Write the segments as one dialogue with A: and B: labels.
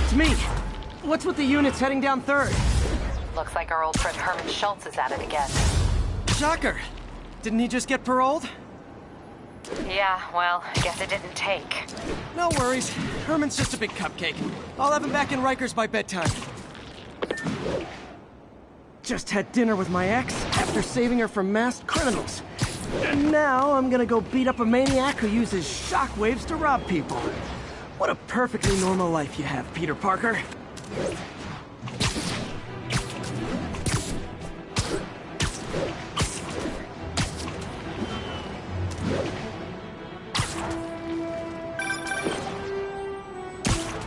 A: It's me. What's with the units heading down 3rd?
B: Looks like our old friend Herman Schultz is at it again.
A: Shocker. Didn't he just get paroled?
B: Yeah, well, I guess it didn't take.
A: No worries. Herman's just a big cupcake. I'll have him back in Rikers by bedtime. Just had dinner with my ex after saving her from masked criminals. And now I'm gonna go beat up a maniac who uses shockwaves to rob people. What a perfectly normal life you have, Peter Parker.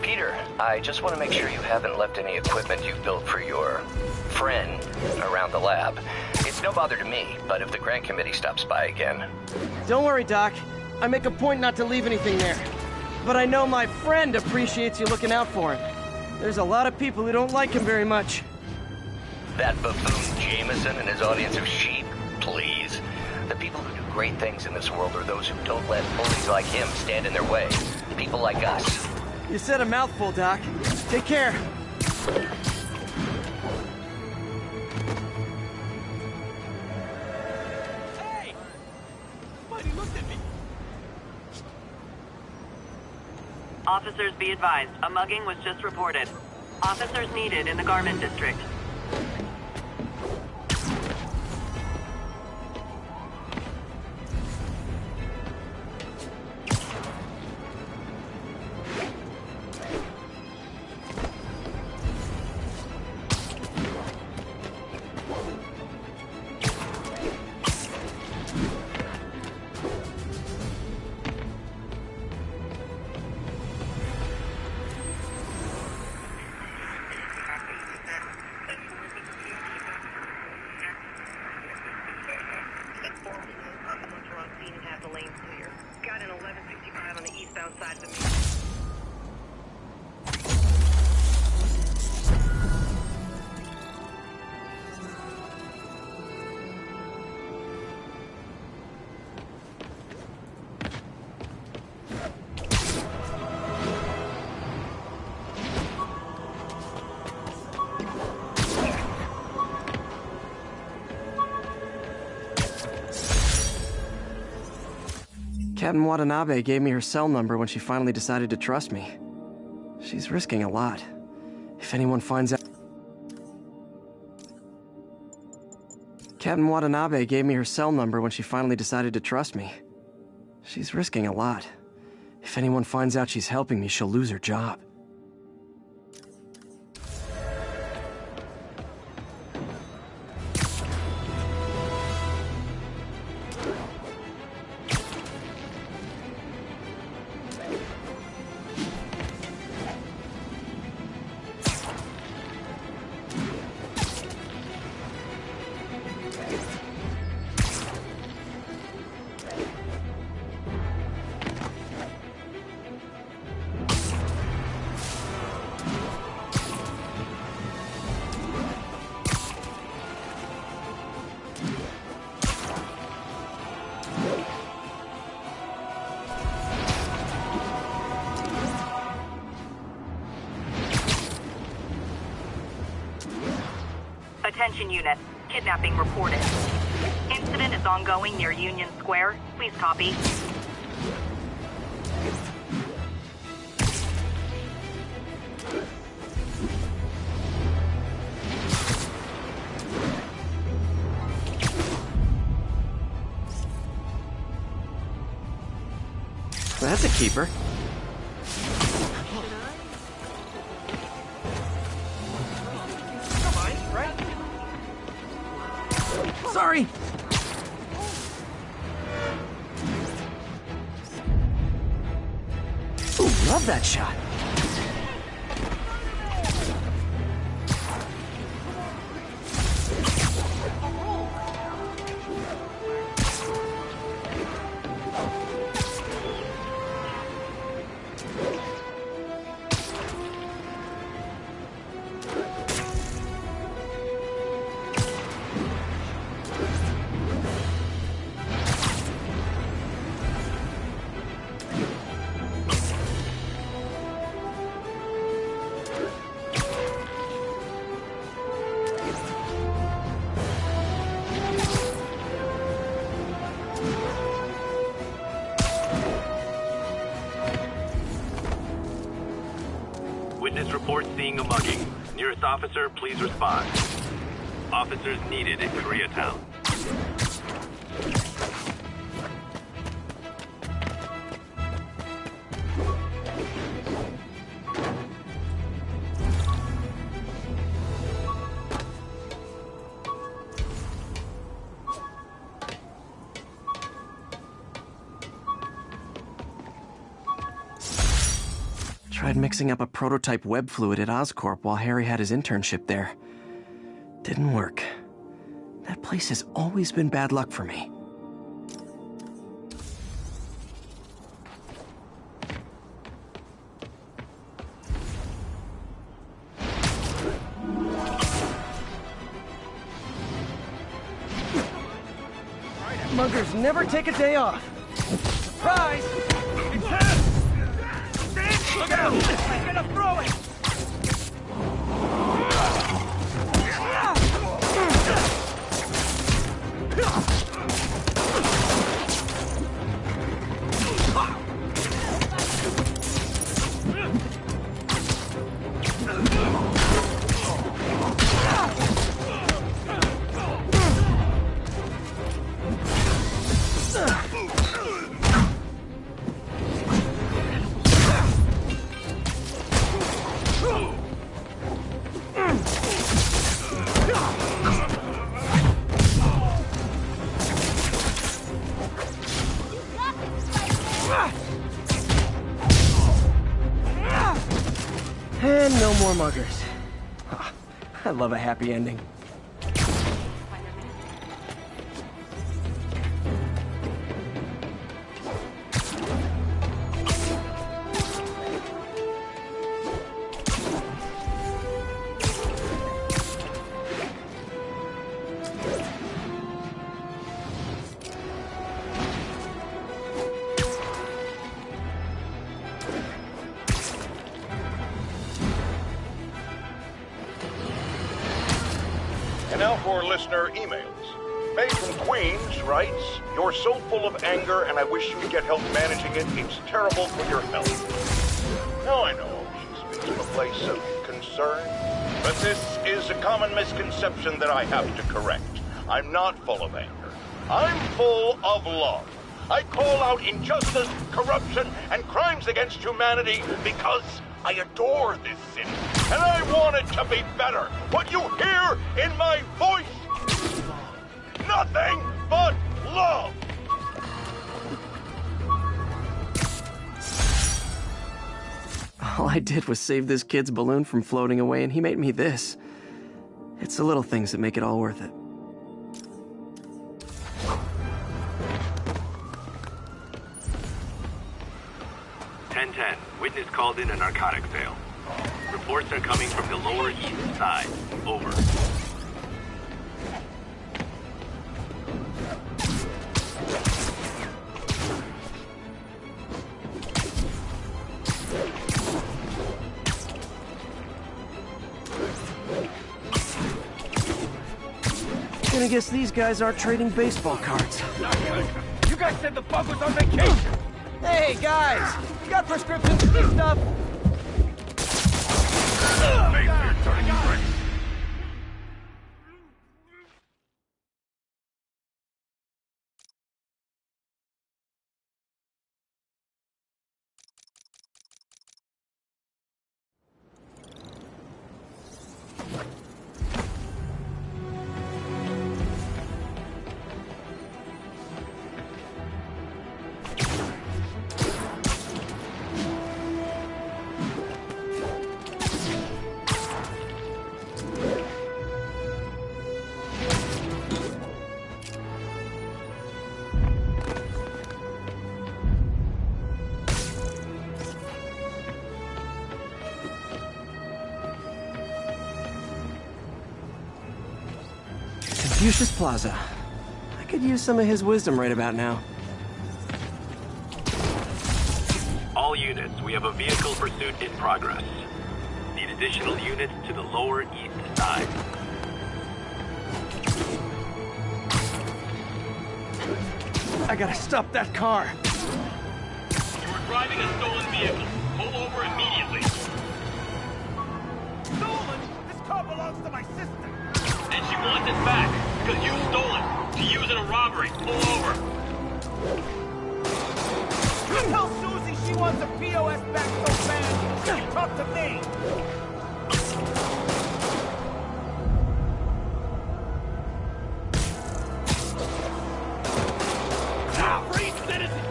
C: Peter, I just want to make sure you haven't left any equipment you've built for your friend around the lab. It's no bother to me, but if the grant committee stops by again...
A: Don't worry, Doc. I make a point not to leave anything there. But I know my friend appreciates you looking out for him. There's a lot of people who don't like him very much.
C: That buffoon Jameson and his audience of sheep? Please. The people who do great things in this world are those who don't let bullies like him stand in their way. People like us.
A: You said a mouthful, Doc. Take care.
D: Hey! Somebody looked at me.
E: Officers be advised, a mugging was just reported. Officers needed in the Garment District.
A: Captain Watanabe gave me her cell number when she finally decided to trust me. She's risking a lot. If anyone finds out... Captain Watanabe gave me her cell number when she finally decided to trust me. She's risking a lot. If anyone finds out she's helping me, she'll lose her job.
E: Attention unit. Kidnapping reported. Incident is ongoing near Union Square. Please copy.
A: That's a keeper. Sorry! Ooh, love that shot.
F: Witness reports seeing a mugging. Nearest officer, please respond. Officers needed in Koreatown.
A: Tried mixing up a prototype web fluid at Oscorp while Harry had his internship there. Didn't work. That place has always been bad luck for me. Muggers never take a day off. Surprise!
D: Look out! I'm gonna throw it!
A: And no more muggers. I love a happy ending.
G: And now for listener emails. May from Queens writes, "You're so full of anger and I wish you could get help managing it. It's terrible for your health." Now I know she speaks from a place of concern, but this is a common misconception that I have to correct. I'm not full of anger. I'm full of love. I call out injustice, corruption, and crimes against humanity because I adore this city, and I want it to be better. What you hear in my voice, nothing but love.
A: All I did was save this kid's balloon from floating away, and he made me this. It's the little things that make it all worth it.
F: Witness called in a narcotic sale. Reports are coming from the Lower East Side. Over.
A: Gonna guess these guys aren't trading baseball cards.
D: You guys said the bug was on vacation!
A: Hey, guys! You got prescriptions for this stuff? Confucius Plaza. I could use some of his wisdom right about now.
F: All units, we have a vehicle pursuit in progress. Need additional units to the Lower East Side.
A: I gotta stop that car.
D: You were driving a stolen vehicle. Pull over immediately.
F: it back, because you stole it to use in a robbery. Pull over.
D: You tell Susie she wants a POS back so bad, she can talk to me.
F: Free citizens!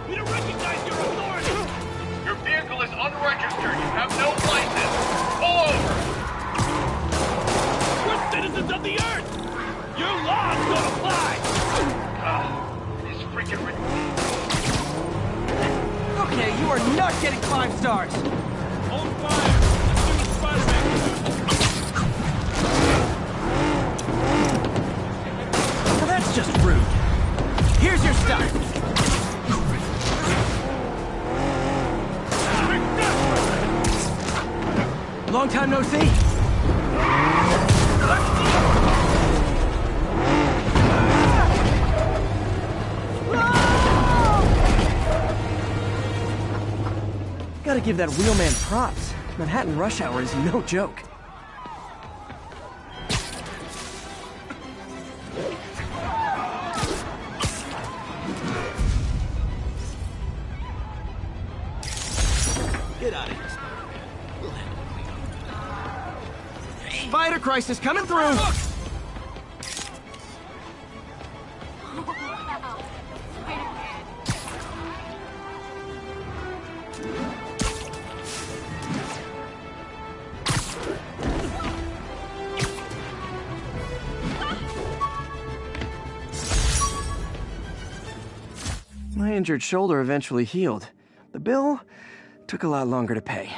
F: We don't recognize your authority! Your vehicle is unregistered. You have no license. Pull over! We're citizens of the Earth! Your laws don't apply! This freaking
A: Okay, you are not getting 5 stars.
F: Hold fire! Let's do Spider-Man.
A: Well, that's just rude. Here's your stuff. Long time no see. Gotta give that wheelman props. Manhattan rush hour is no joke.
D: Get out of here.
A: Spider crisis coming through. My injured shoulder eventually healed. The bill took a lot longer to pay.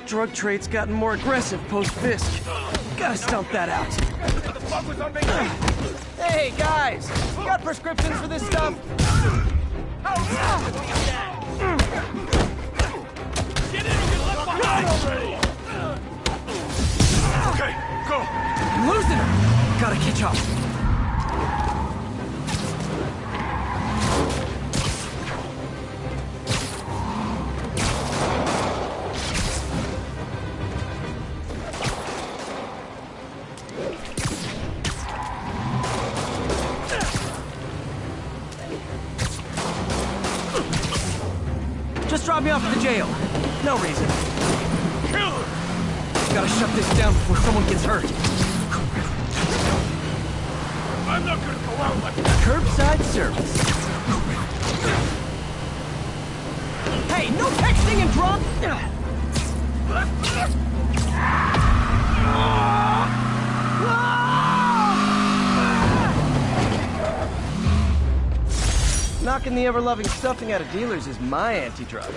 A: Drug trade's gotten more aggressive post-Fisk. Gotta stomp that out.
D: The fuck was on vacation?
A: Hey, guys! Got prescriptions for this stuff?
F: Get in or get left behind!
D: Okay, go.
A: I'm losing her! Gotta catch up. Just drop me off at the jail. No reason.
D: Kill her.
A: Gotta shut this down before someone gets hurt.
D: I'm not gonna go out like that.
A: Curbside service. Hey, no texting and drop. Knocking the ever-loving stuffing out of dealers is my anti-drug.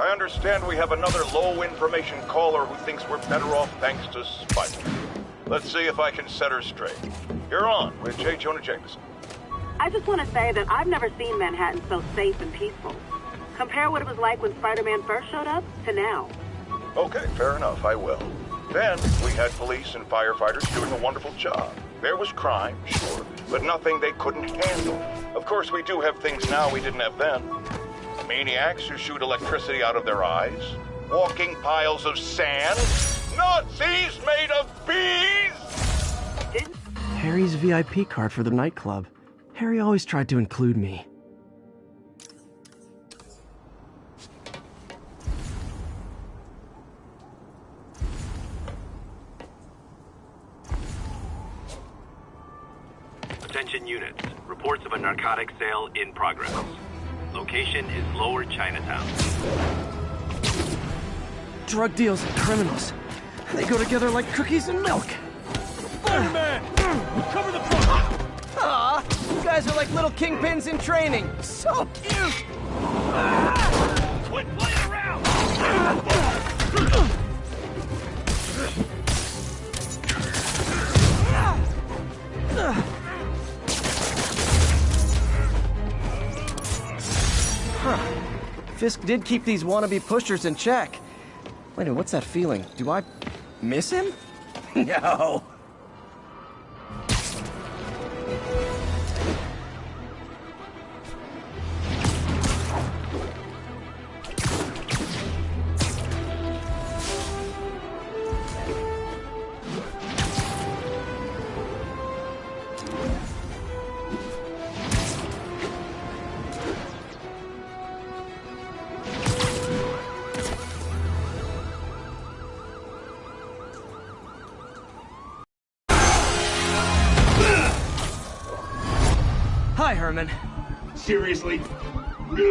G: I understand we have another low-information caller who thinks we're better off thanks to Spider. Let's see if I can set her straight. You're on with J. Jonah Jameson.
E: I just want to say that I've never seen Manhattan so safe and peaceful. Compare what it was like when Spider-Man first showed up to now.
G: Okay, fair enough, I will. Then, we had police and firefighters doing a wonderful job. There was crime, sure, but nothing they couldn't handle. Of course, we do have things now we didn't have then. Maniacs who shoot electricity out of their eyes, walking piles of sand, Nazis made of bees!
A: Harry's VIP card for the nightclub. Harry always tried to include me.
F: Attention
H: Attention units. Reports of a narcotic sale in progress. Location is Lower Chinatown.
A: Drug deals and criminals. They go together like cookies and milk.
D: Spider-Man! Cover the front!
A: Aw, you guys are like little kingpins in training. So cute!
F: Quit playing around!
A: Huh. Fisk did keep these wannabe pushers in check. Wait a minute, what's that feeling? Do I miss him? No. Hi, Herman.
F: Seriously? Give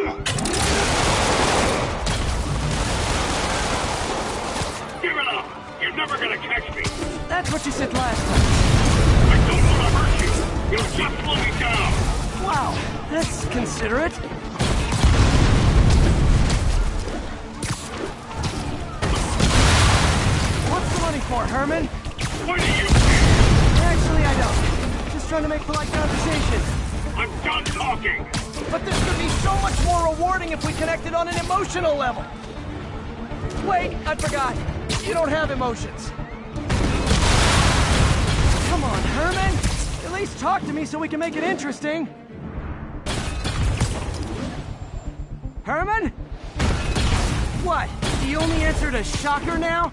F: it up! You're never gonna catch me!
A: That's what you said last time.
F: I don't want to hurt you! You'll just slow me down!
A: Wow, that's considerate. What's the money for, Herman?
F: What do you care?
A: Actually, I don't. Just trying to make polite conversation.
F: I'm done talking!
A: But this could be so much more rewarding if we connected on an emotional level. Wait, I forgot. You don't have emotions. Come on, Herman. At least talk to me so we can make it interesting. Herman? What? The only answer to Shocker now?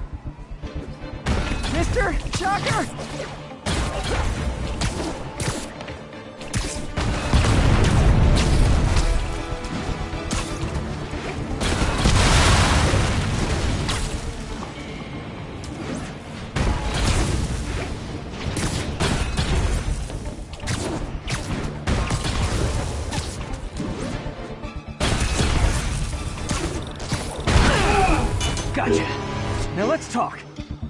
A: Mr. Shocker? Gotcha. Now let's talk.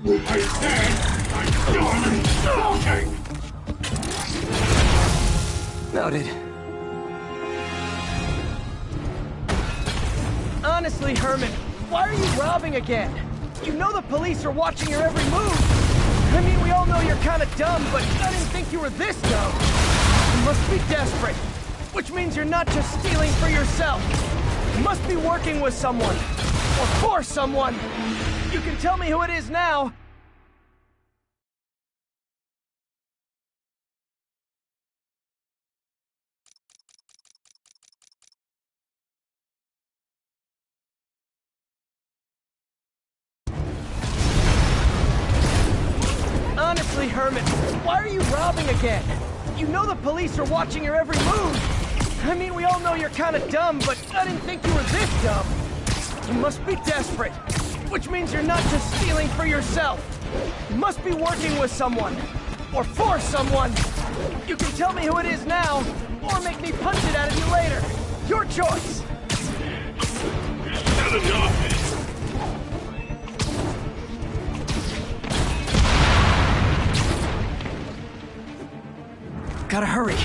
F: I said I'm done talking!
A: Noted. Honestly, Herman, why are you robbing again? You know the police are watching your every move. I mean, we all know you're kind of dumb, but I didn't think you were this dumb. You must be desperate, which means you're not just stealing for yourself. You must be working with someone. Or for someone! You can tell me who it is now! Honestly, Herman, why are you robbing again? You know the police are watching your every move! I mean, we all know you're kind of dumb, but I didn't think you were this dumb. You must be desperate, which means you're not just stealing for yourself. You must be working with someone, or for someone. You can tell me who it is now, or make me punch it out of you later. Your choice.
F: Not enough!
A: Gotta hurry.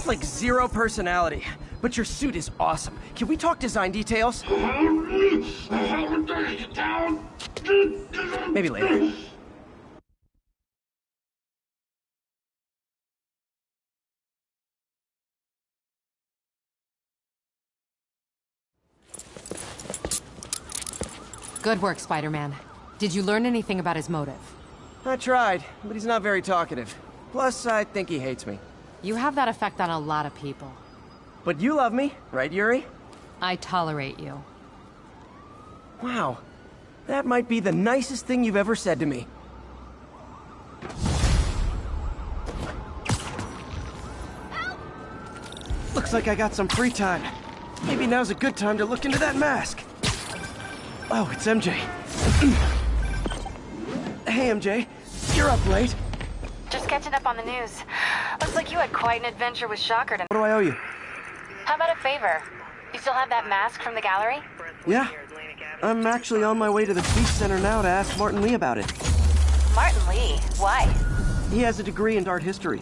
A: Like zero personality, but your suit is awesome. Can we talk design details? Maybe later.
B: Good work, Spider-Man. Did you learn anything about his motive?
A: I tried, but he's not very talkative. Plus, I think he hates me.
B: You have that effect on a lot of people.
A: But you love me, right, Yuri?
B: I tolerate you.
A: Wow. That might be the nicest thing you've ever said to me. Looks like I got some free time. Maybe now's a good time to look into that mask. Oh, it's MJ. Hey, MJ. You're up late.
B: Just catching up on the news. Looks like you had quite an adventure with Shocker tonight.
A: What do I owe you?
B: How about a favor? You still have that mask from the gallery?
A: Yeah. I'm actually on my way to the Speech Center now to ask Martin Lee about it.
B: Martin Lee? Why?
A: He has a degree in art history.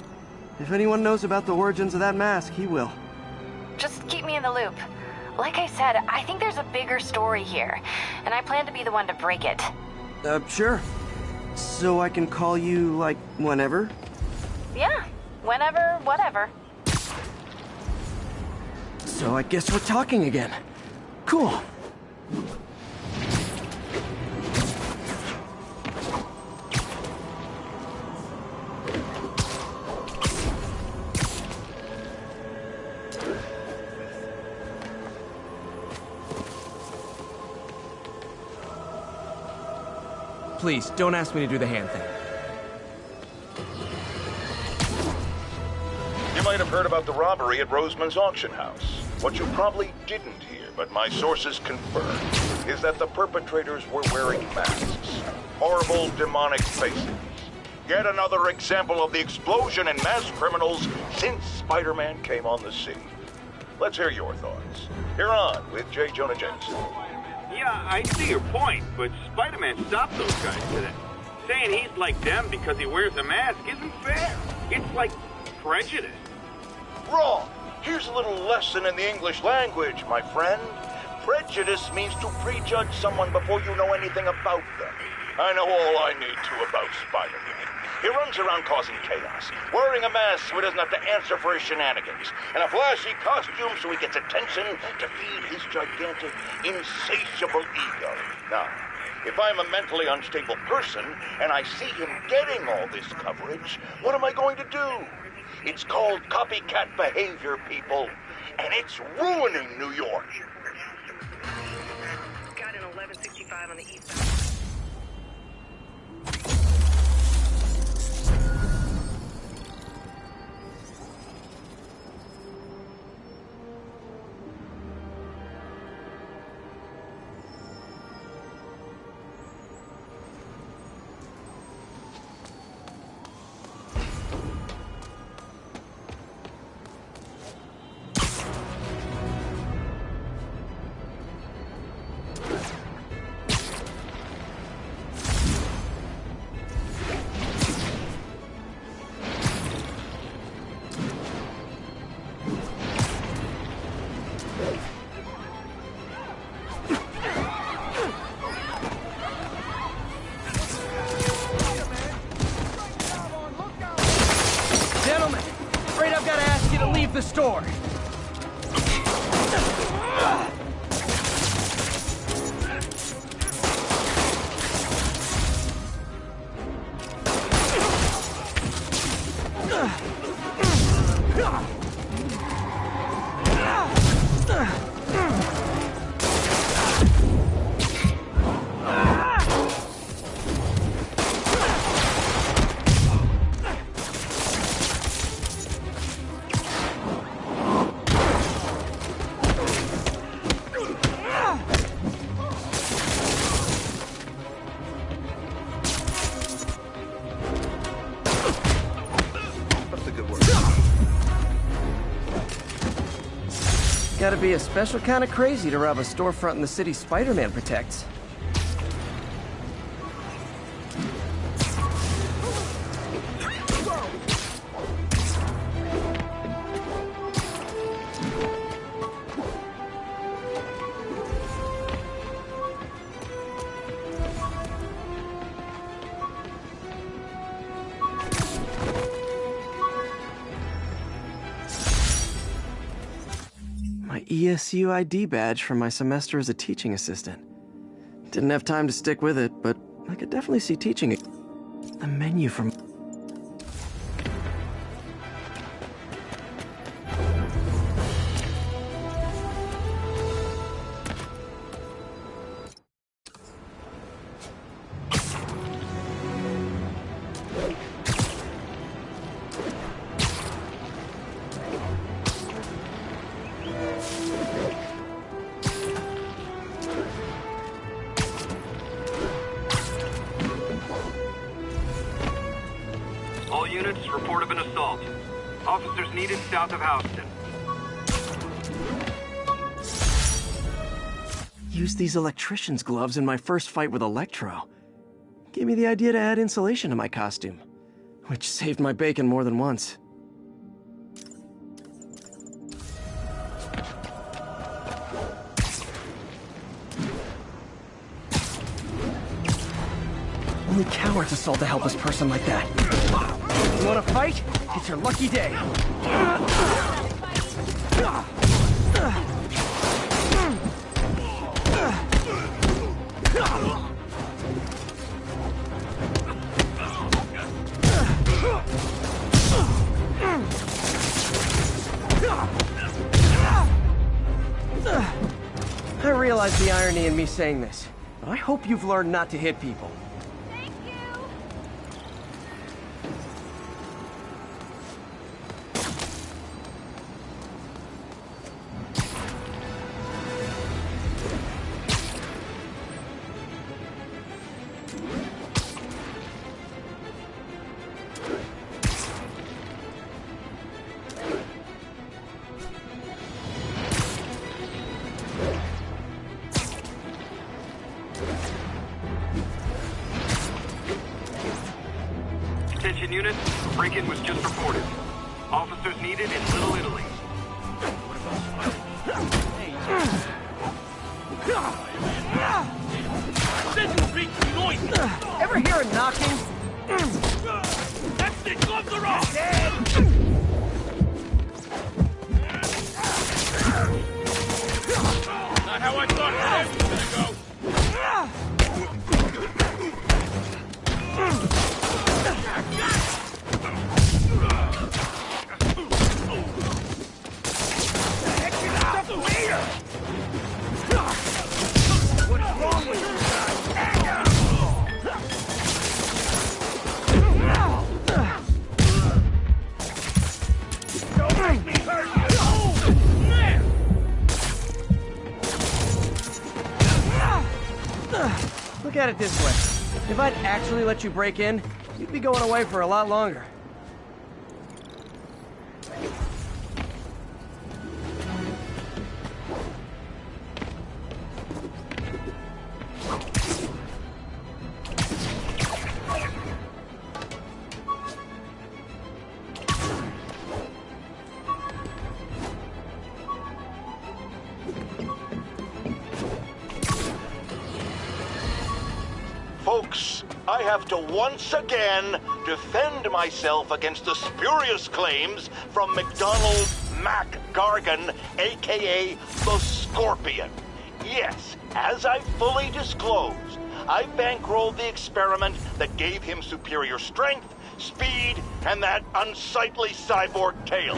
A: If anyone knows about the origins of that mask, he will.
B: Just keep me in the loop. Like I said, I think there's a bigger story here, and I plan to be the one to break it.
A: Sure. So I can call you, like, whenever?
B: Yeah, whenever, whatever.
A: So I guess we're talking again. Cool. Please, don't ask me to do the hand thing.
G: You might have heard about the robbery at Roseman's auction house. What you probably didn't hear, but my sources confirmed, is that the perpetrators were wearing masks. Horrible, demonic faces. Yet another example of the explosion in mass criminals since Spider-Man came on the scene. Let's hear your thoughts. You're on with J. Jonah Jameson.
H: Yeah, I see your point, but Spider-Man stopped those guys today. Saying he's like them because he wears a mask isn't fair. It's like prejudice.
G: Wrong. Here's a little lesson in the English language, my friend. Prejudice means to prejudge someone before you know anything about them. I know all I need to about Spider-Man. He runs around causing chaos, wearing a mask so he doesn't have to answer for his shenanigans, and a flashy costume so he gets attention to feed his gigantic, insatiable ego. Now, if I'm a mentally unstable person and I see him getting all this coverage, what am I going to do? It's called copycat behavior, people, and it's ruining New York.
E: Got an 1165 on the east side.
A: Gentlemen, afraid I've got to ask you to leave the store. Gotta be a special kind of crazy to rob a storefront in the city Spider-Man protects. My ESU ID badge from my semester as a teaching assistant. Didn't have time to stick with it, but I could definitely see teaching it. the menu from...
H: All units, report of an assault. Officers needed south of Houston.
A: Used these electrician's gloves in my first fight with Electro. Gave me the idea to add insulation to my costume, which saved my bacon more than once. Only cowards assault a helpless person like that. You wanna fight? It's your lucky day. I realize the irony in me saying this, but I hope you've learned not to hit people.
H: Attention units, break-in was just reported. Officers needed in Little Italy.
A: Ever hear a knocking?
F: That's it! Gloves are off! Not how I thought that was gonna go.
D: What's wrong with you guys? Don't make me hurt you! Oh, man!
A: Look at it this way. If I'd actually let you break in, you'd be going away for a lot longer.
G: Folks, I have to once again defend myself against the spurious claims from McDonald Mac Gargan, aka the Scorpion. Yes, as I fully disclosed, I bankrolled the experiment that gave him superior strength, speed, and that unsightly cyborg tail.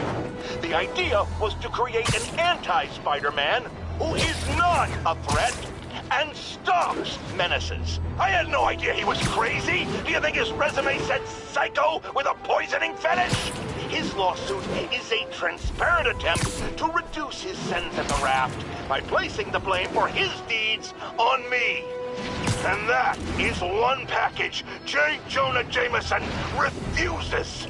G: The idea was to create an anti-Spider-Man who is not a threat and stops menaces. I had no idea he was crazy. Do you think his resume said psycho with a poisoning fetish? His lawsuit is a transparent attempt to reduce his sentence at the raft by placing the blame for his deeds on me. And that is one package J. Jonah Jameson refuses.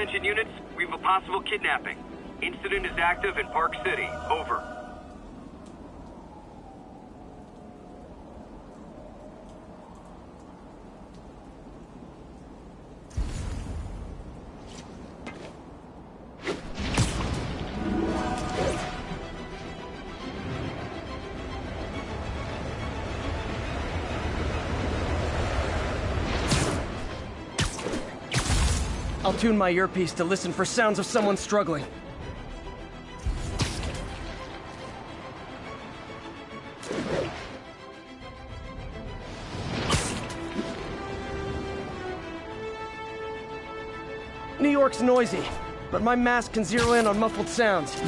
H: Attention units, we have a possible kidnapping. Incident is active in Park City. Over.
A: I'll tune my earpiece to listen for sounds of someone struggling. New York's noisy, but my mask can zero in on muffled sounds.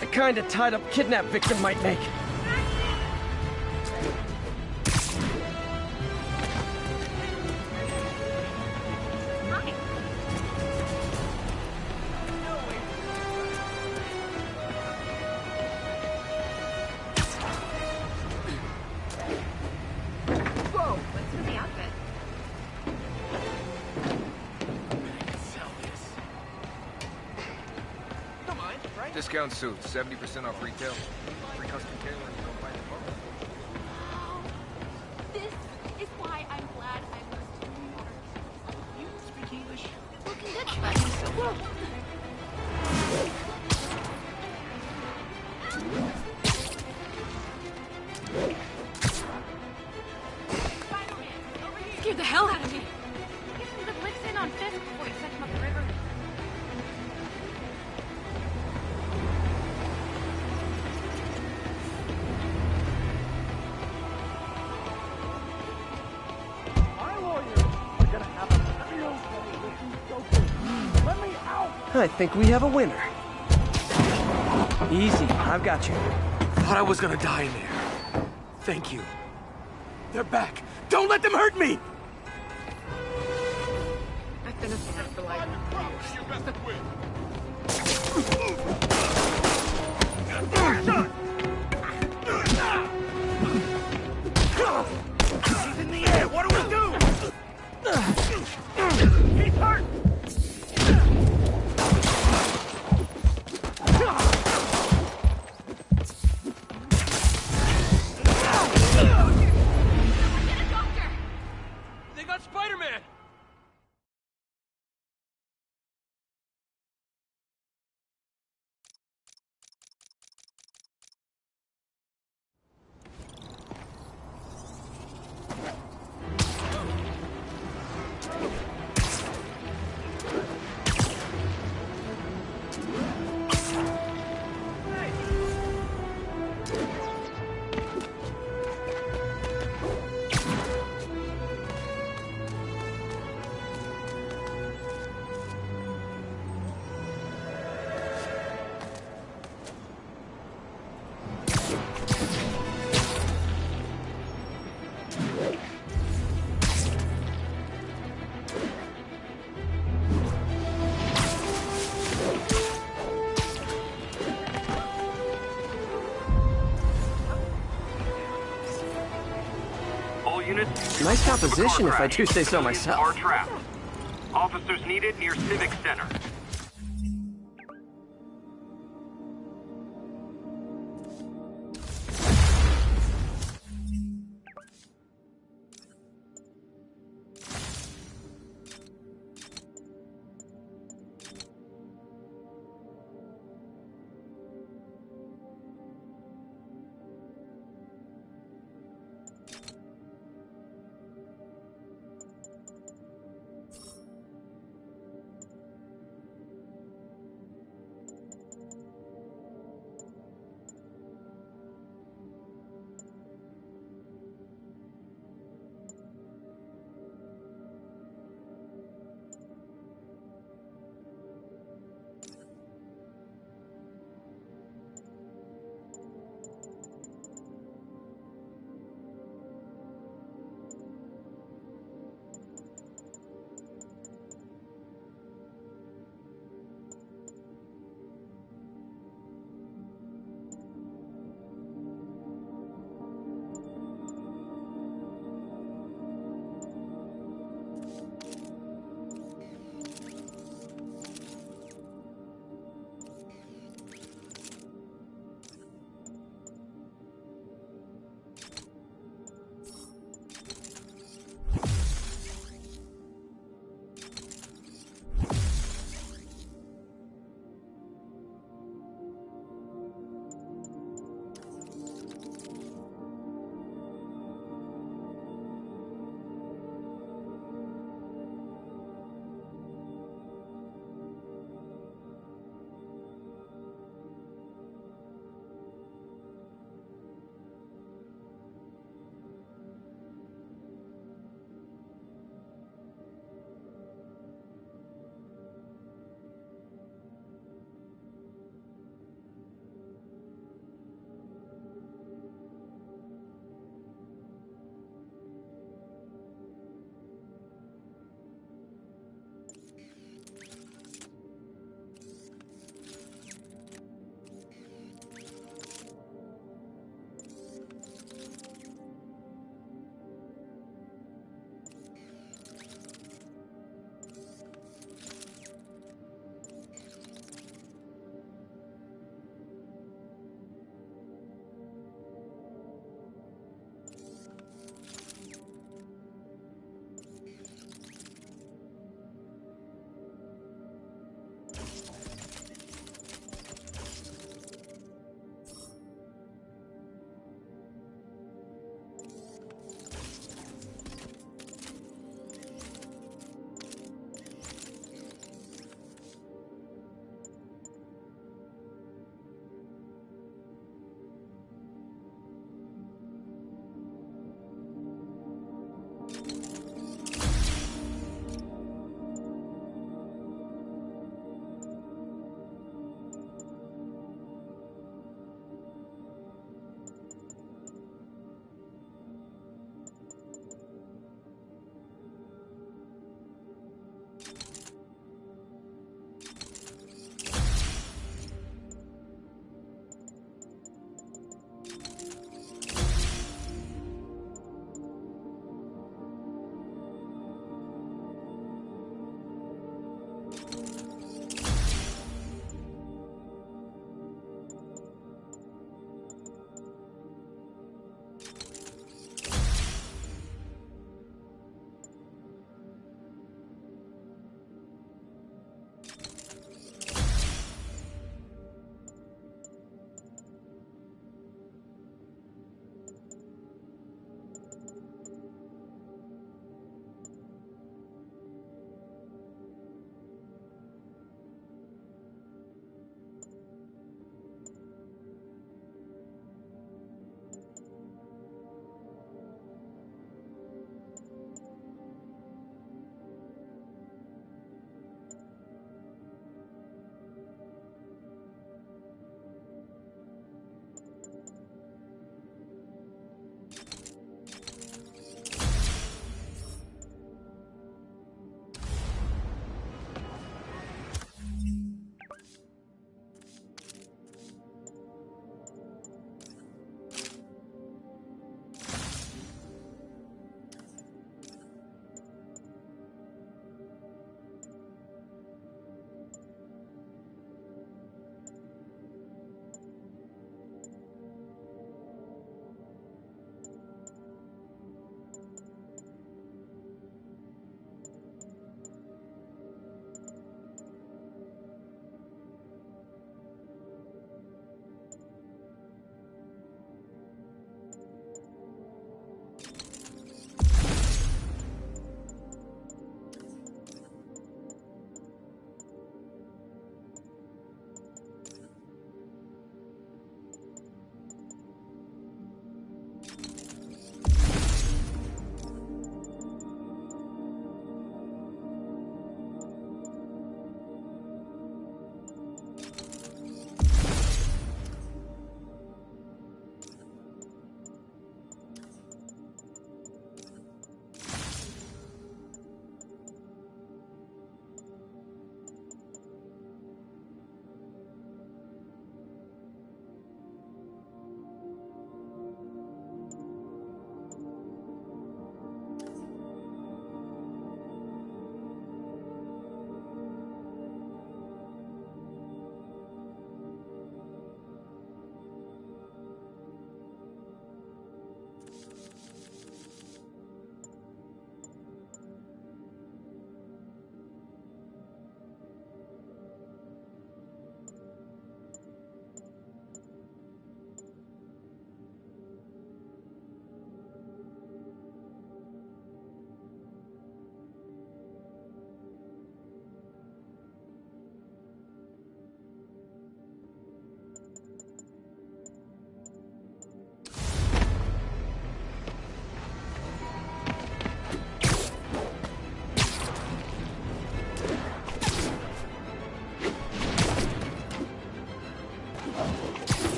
A: The kind a tied-up kidnap victim might make.
I: Discount suits, 70% off retail. Free custom tailoring, you don't buy the
J: This is why I'm glad I moved to New York. You speak English? It's looking good. Spider-Man, over here. Scared the hell out of me. Get some good licks in on Fisk before you send him up the river.
A: I think we have a winner. Easy, I've got you.
D: Thought I was gonna die in there. Thank you. They're back. Don't let them hurt me!
J: I've been a fan for like
D: He's in the air! What do we do? He's hurt!
F: They got Spider-Man!
A: Nice composition, if I do say so myself.
H: Are trapped. Officers needed near Civic Center.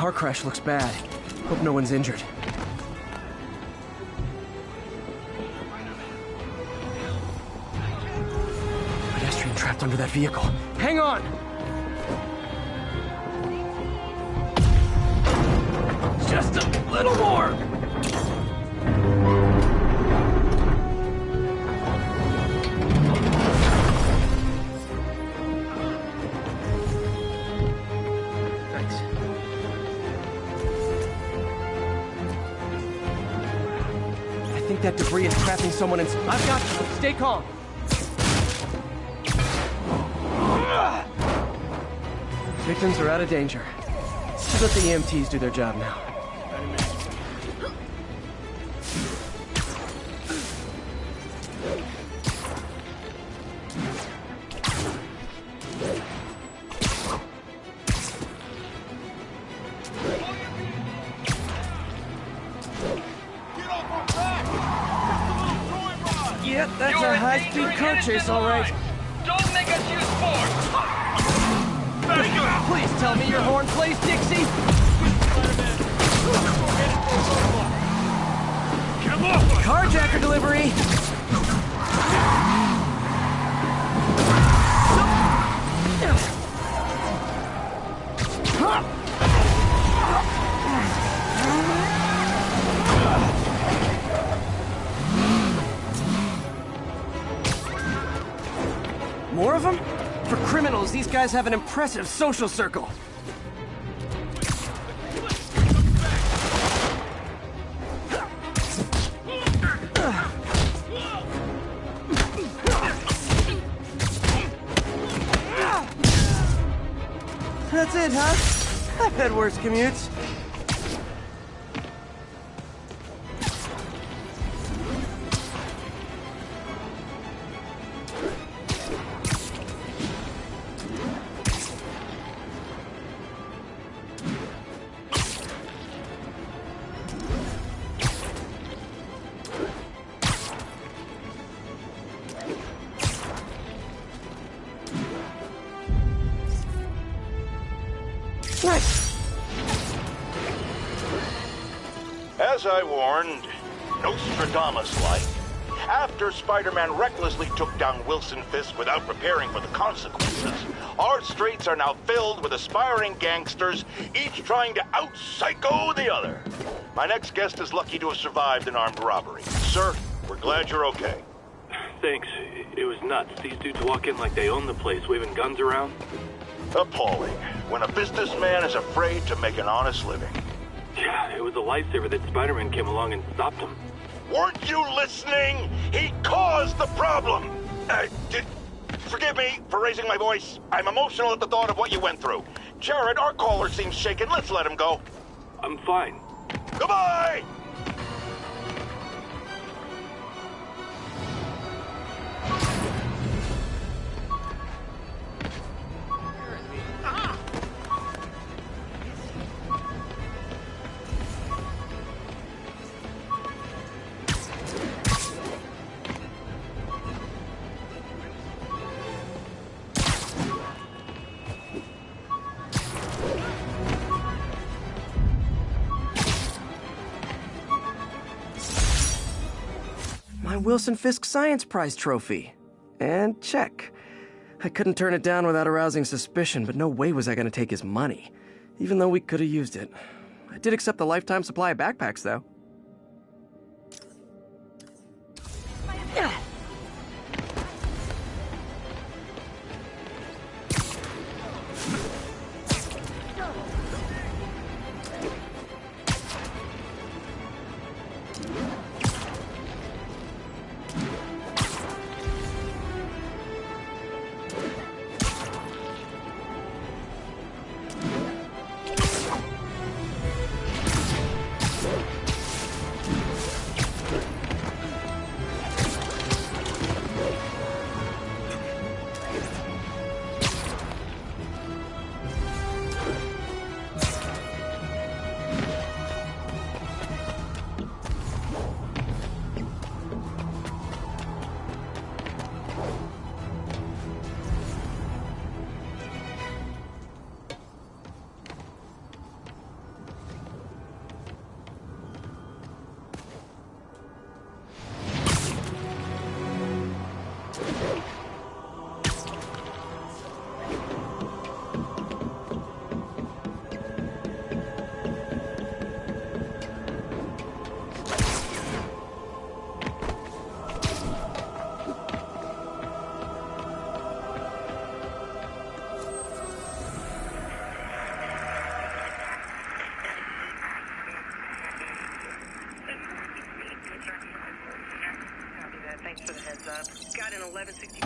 A: car crash looks bad. Hope no one's injured. Pedestrian trapped under that vehicle. Hang on! Just a little more! I think that debris is trapping someone in... I've got you. Stay calm. Victims are out of danger. Let's let the EMTs do their job now. Yep, that's a high-speed car chase, all right.
F: Don't make us use force!
A: Please tell me your horn plays, Dixie!
F: Get him off!
A: Carjacker delivery! More of them? For criminals, these guys have an impressive social circle. That's it, huh? I've had worse commutes.
G: As I warned, Nostradamus-like, after Spider-Man recklessly took down Wilson Fisk without preparing for the consequences, our streets are now filled with aspiring gangsters, each trying to out-psycho the other. My next guest is lucky to have survived an armed robbery. Sir, we're glad you're okay.
K: Thanks. It was nuts. These dudes walk in like they own the place, waving guns around.
G: Appalling. When a businessman is afraid to make an honest living.
K: Yeah, it was a lifesaver that Spider-Man came along and stopped him.
G: Weren't you listening? He caused the problem! Forgive me for raising my voice. I'm emotional at the thought of what you went through. Jared, our caller seems shaken. Let's let him go.
K: I'm fine.
G: Goodbye!
A: My Wilson Fisk Science Prize trophy. And check. I couldn't turn it down without arousing suspicion, but no way was I going to take his money. Even though we could have used it. I did accept the lifetime supply of backpacks, though.
E: up. Got an 1160.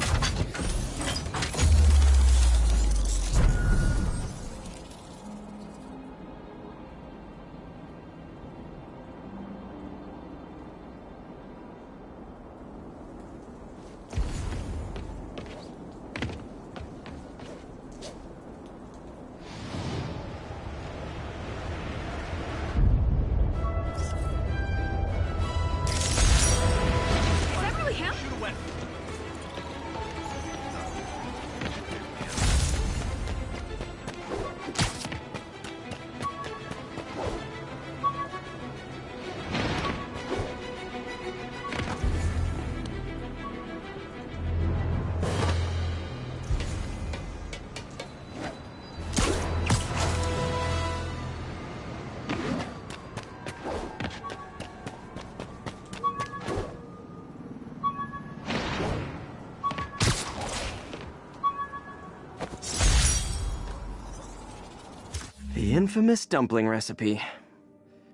A: The infamous dumpling recipe.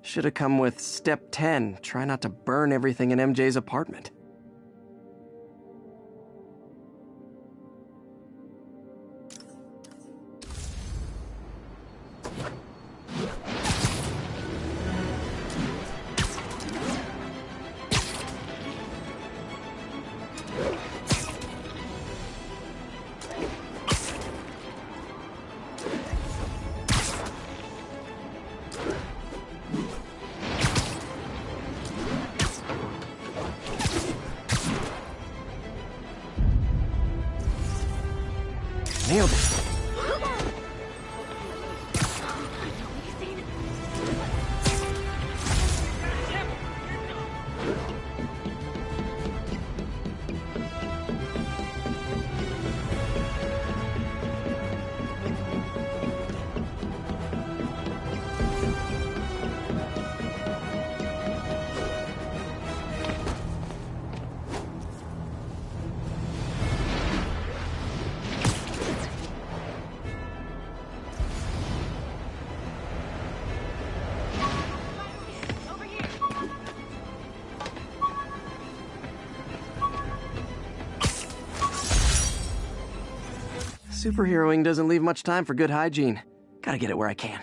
A: Should have come with step 10. Try not to burn everything in MJ's apartment. Nailed it. Superheroing doesn't leave much time for good hygiene. Gotta get it where I can.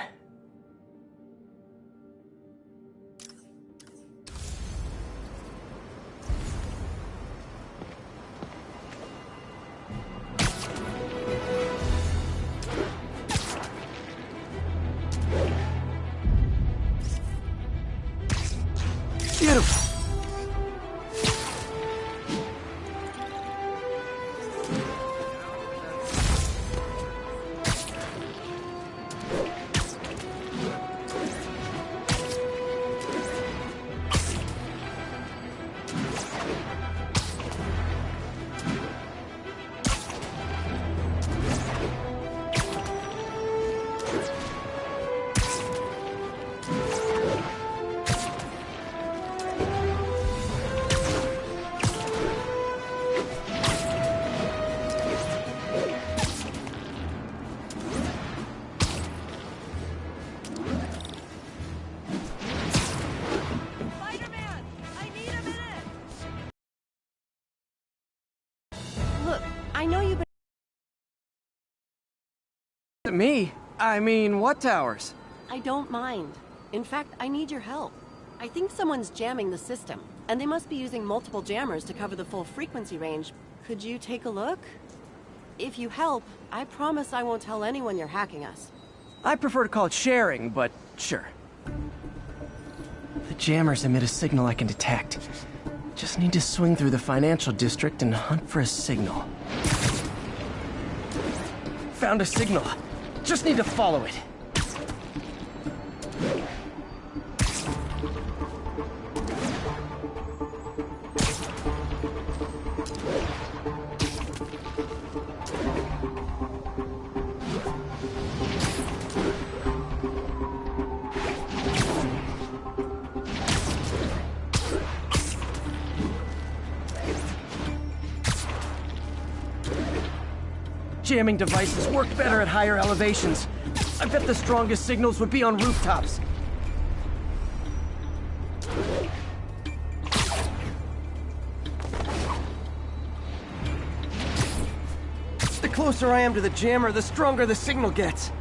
A: Beautiful.
L: I know you've been...
A: Me? I mean, what towers?
L: I don't mind. In fact, I need your help. I think someone's jamming the system, and they must be using multiple jammers to cover the full frequency range. Could you take a look? If you help, I promise I won't tell anyone you're hacking us.
A: I prefer to call it sharing, but sure. The jammers emit a signal I can detect. Just need to swing through the financial district and hunt for a signal. Found a signal. Just need to follow it. Jamming devices work better at higher elevations. I bet the strongest signals would be on rooftops. closer I am to the jammer, the stronger the signal gets.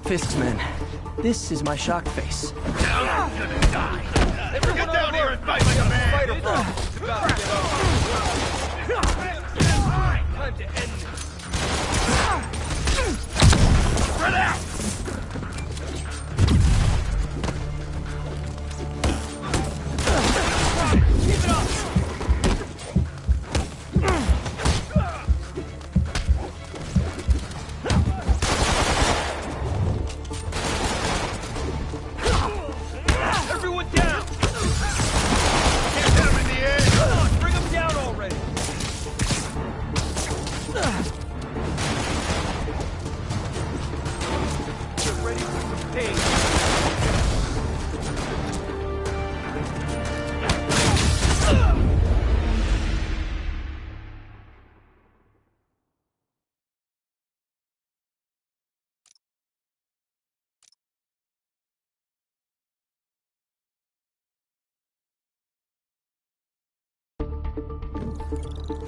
A: Fisk's men. This is my shocked face.
F: Now you're gonna die. Get down here and fight like a man.
I: Spider Bro. It's about to get over. Time to end this.
F: Spread out.
I: Keep it up. Everyone down!
F: Get them in the air.
I: Come on, bring them down already! Get ready for some pain.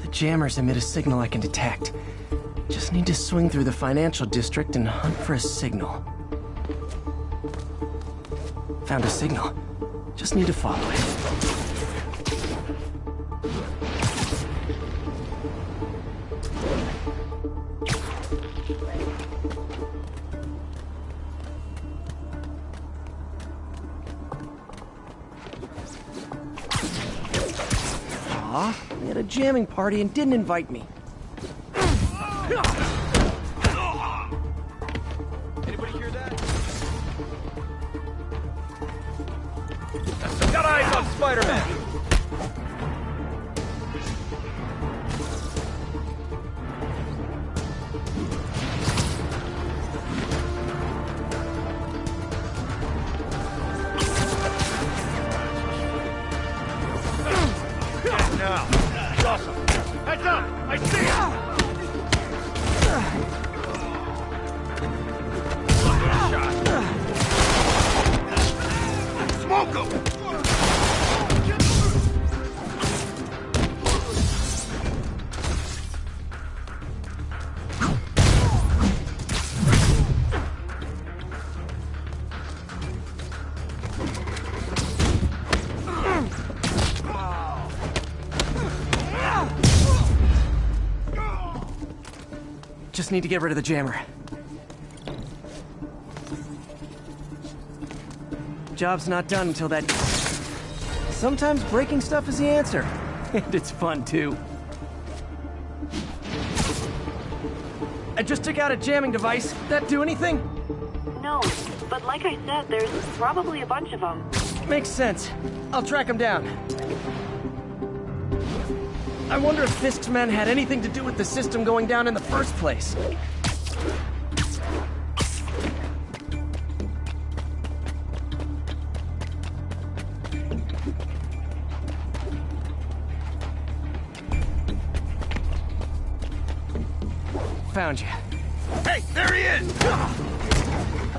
A: The jammers emit a signal I can detect. Just need to swing through the financial district and hunt for a signal. Found a signal. Just need to follow it. Aw, they had a jamming party and didn't invite me.
I: Anybody hear that?
F: Got eyes on
I: Spider-Man!
F: now. Awesome. Heads up! I see him! Shot. Smoke him!
A: Just need to get rid of the jammer. Job's not done until that... Sometimes breaking stuff is the answer. And it's fun, too. I just took out a jamming device. That do anything?
E: No, but like I said, there's probably a bunch of them.
A: Makes sense. I'll track them down. I wonder if Fisk's men had anything to do with the system going down in the first place. Found you.
F: Hey, there he is!
I: Got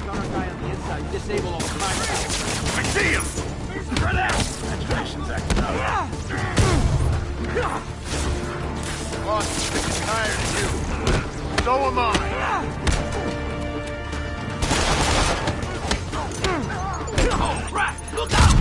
I: our guy on the inside. Disable all timers.
F: I see him! Spread out! Saturation's acting up. Boss is sick and tired of you. So am I. Oh, crap! Look out!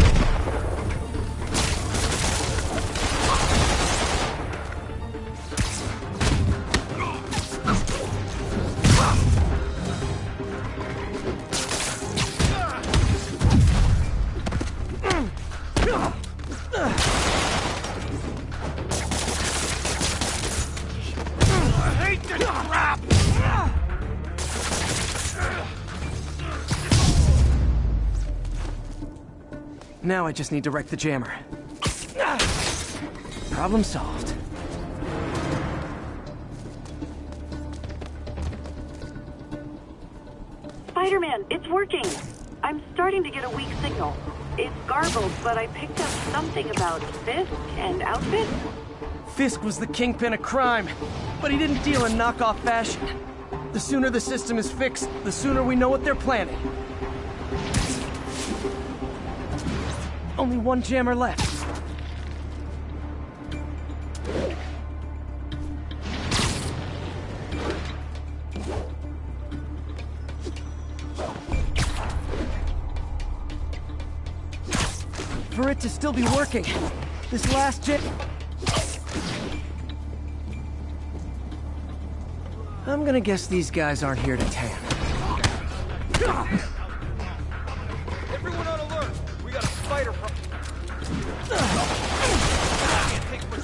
A: Now I just need to wreck the jammer. Problem solved.
E: Spider-Man, it's working. I'm starting to get a weak signal. It's garbled, but I picked up something about Fisk and outfits.
A: Fisk was the kingpin of crime, but he didn't deal in knockoff fashion. The sooner the system is fixed, the sooner we know what they're planning. Only one jammer left. For it to still be working, this last jam... I'm gonna guess these guys aren't here to tan.
I: Everyone on alert! We got a spider from... Can't take much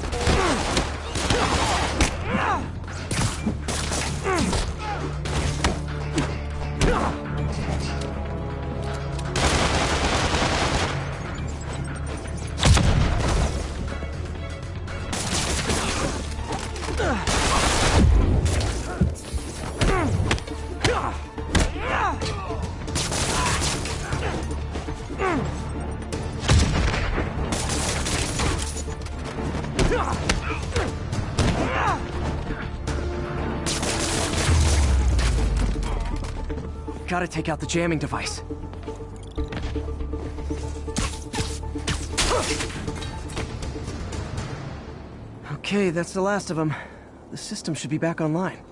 A: Gotta take out the jamming device. Okay, that's the last of them. The system should be back online.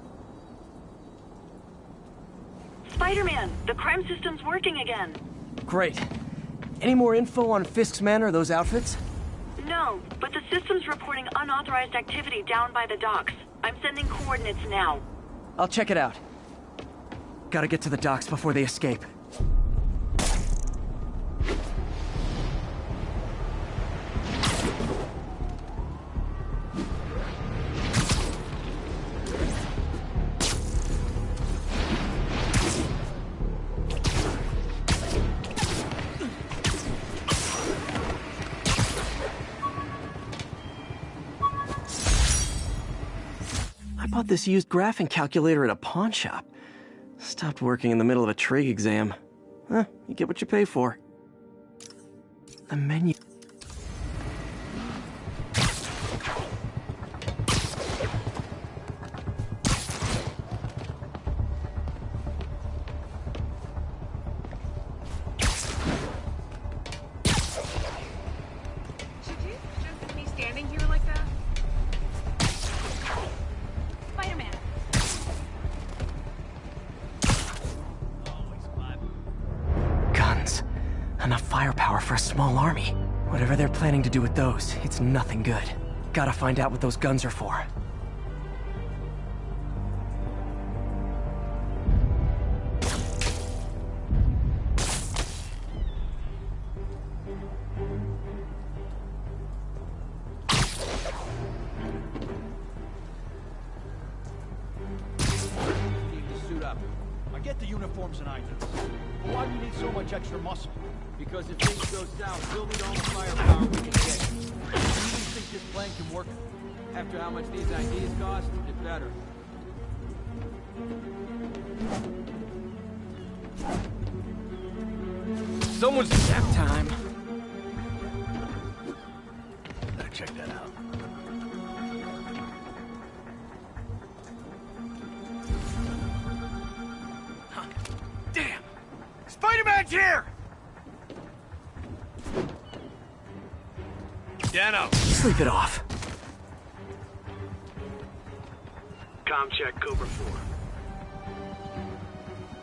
E: Spider-Man, the crime system's working again.
A: Great. Any more info on Fisk's men or those outfits?
E: No, but the system's reporting unauthorized activity down by the docks. I'm sending coordinates now.
A: I'll check it out. Gotta get to the docks before they escape. I bought this used graphing calculator at a pawn shop. Stopped working in the middle of a trig exam. Huh, you get what you pay for. The menu...
J: Should you just be standing here like that? Spider-Man.
A: Guns. Enough firepower for a small army. Whatever they're planning to do with those, it's nothing good. Gotta find out what those guns are for.
I: Need to suit up. I get the uniforms and items. But why do you need so much extra muscle? Because if things go south, we'll need all the firepower we can get. Do you think this plan can work? After how much these ideas cost, it better.
A: Someone's nap time.
G: Better check that out.
D: Damn! Spider-Man's here!
F: Dano!
A: Sleep it off.
K: Com check, Cobra 4.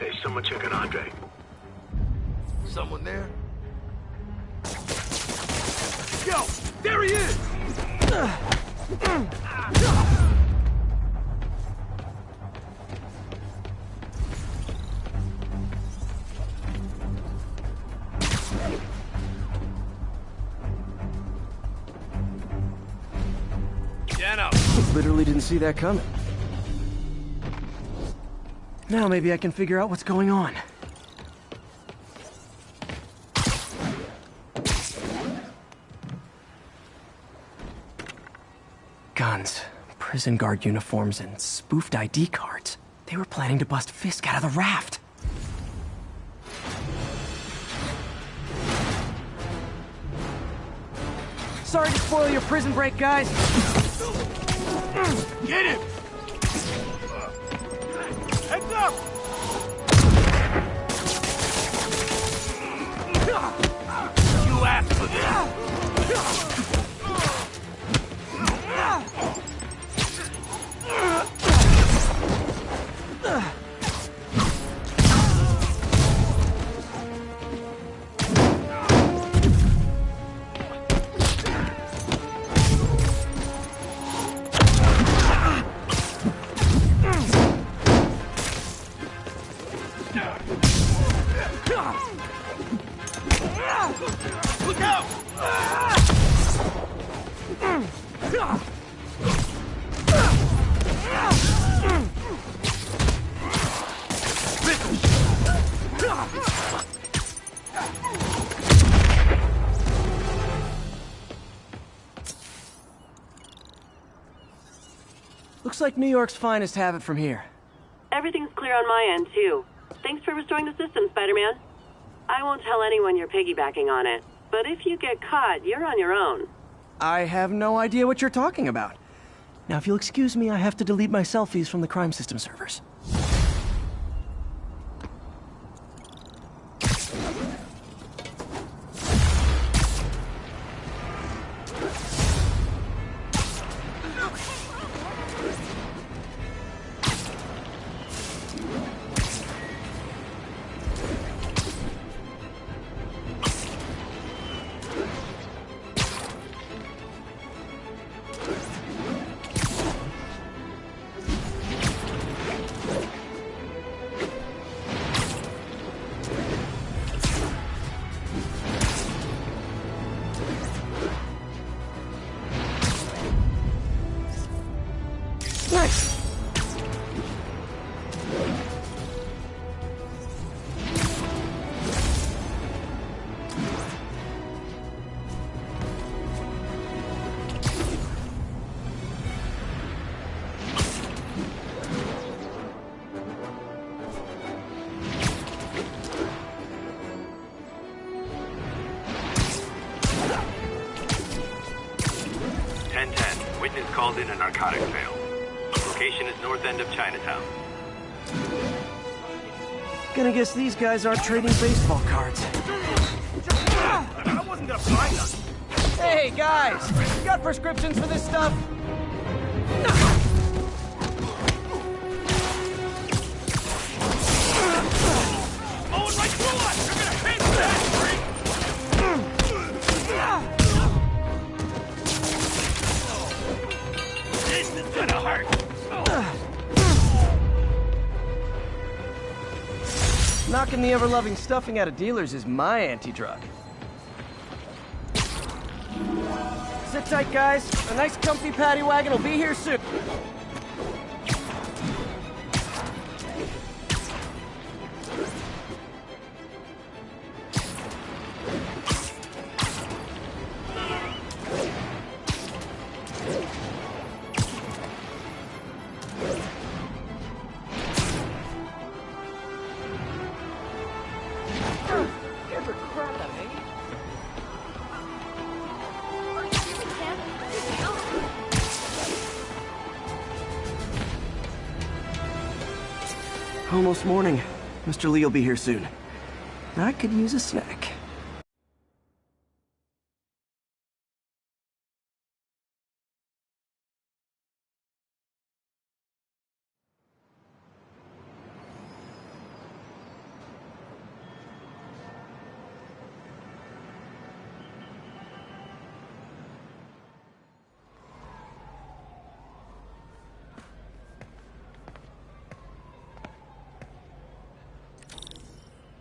K: Hey, someone checking Andre.
D: Someone there? Yo! There he is!
F: Dano!
A: Literally didn't see that coming. Now maybe I can figure out what's going on. Guns, prison guard uniforms, and spoofed ID cards. They were planning to bust Fisk out of the raft. Sorry to spoil your prison break, guys.
D: Get him! Heads up! You asked for this! Look out!
A: Looks like New York's finest have it from here.
E: Everything's clear on my end, too. Thanks for restoring the system, Spider-Man. I won't tell anyone you're piggybacking on it, but if you get caught, you're on your own.
A: I have no idea what you're talking about. Now, if you'll excuse me, I have to delete my selfies from the crime system servers. Nice!
M: Witness called in a narcotic sale. Location is north end of Chinatown.
A: Gonna guess these guys aren't trading baseball cards.
D: I wasn't gonna buy nothing.
A: Hey, guys! You got prescriptions for this stuff?
D: Oh, right through us! You're gonna pay for that, freak! This is gonna hurt!
A: Knocking the ever-loving stuffing out of dealers is my anti-drug. Sit tight, guys. A nice comfy paddy wagon will be here soon. Almost morning. Mr. Lee will be here soon. I could use a snack.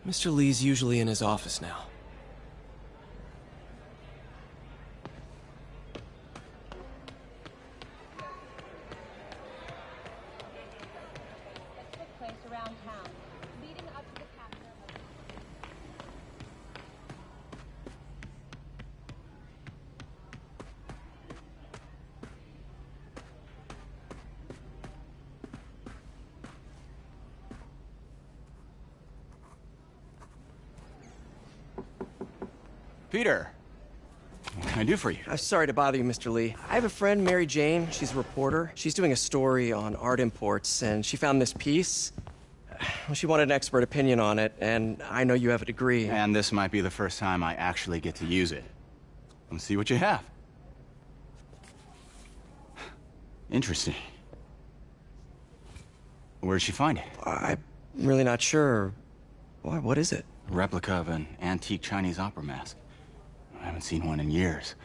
A: Mr. Lee's usually in his office now.
N: Peter, can I do for you?
A: I'm sorry to bother you, Mr. Lee. I have a friend, Mary Jane. She's a reporter. She's doing a story on art imports, and she found this piece. Well, she wanted an expert opinion on it, and I know you have a degree.
N: And this might be the first time I actually get to use it. Let's see what you have. Interesting. Where'd she find it?
A: I'm really not sure. Why, what is it?
N: A replica of an antique Chinese opera mask. I haven't seen one in years.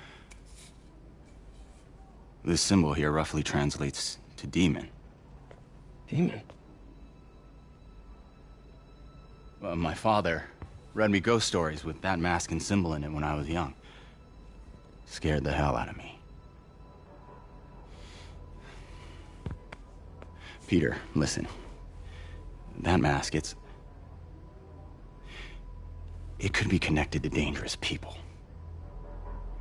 N: This symbol here roughly translates to demon.
A: Demon?
N: My father read me ghost stories with that mask and symbol in it when I was young. Scared the hell out of me. Peter, listen. That mask, it could be connected to dangerous people.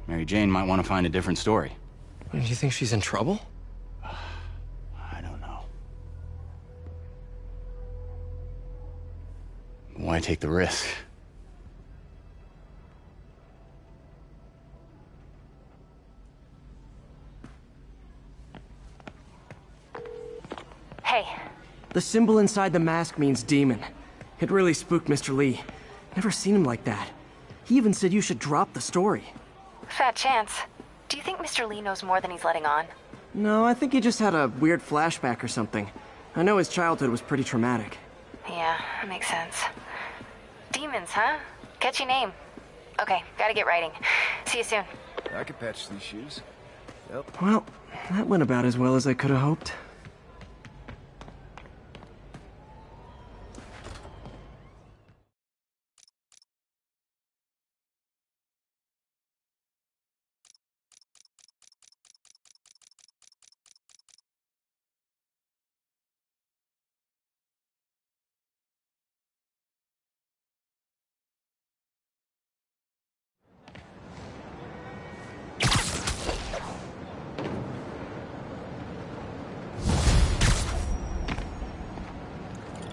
N: Mary Jane might want to find a different story.
A: Do you think she's in trouble?
N: I don't know. Why take the risk?
B: Hey.
A: The symbol inside the mask means demon. It really spooked Mr. Lee. Never seen him like that. He even said you should drop the story.
B: Fat chance. Do you think Mr. Lee knows more than he's letting on?
A: No, I think he just had a weird flashback or something. I know his childhood was pretty traumatic.
B: Yeah, that makes sense. Demons, huh? Catchy name. Okay, gotta get writing. See you soon.
O: I could patch these shoes. Yep.
A: Well, that went about as well as I could have hoped.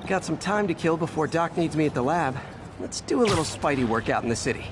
A: Got some time to kill before Doc needs me at the lab. Let's do a little Spidey workout in the city.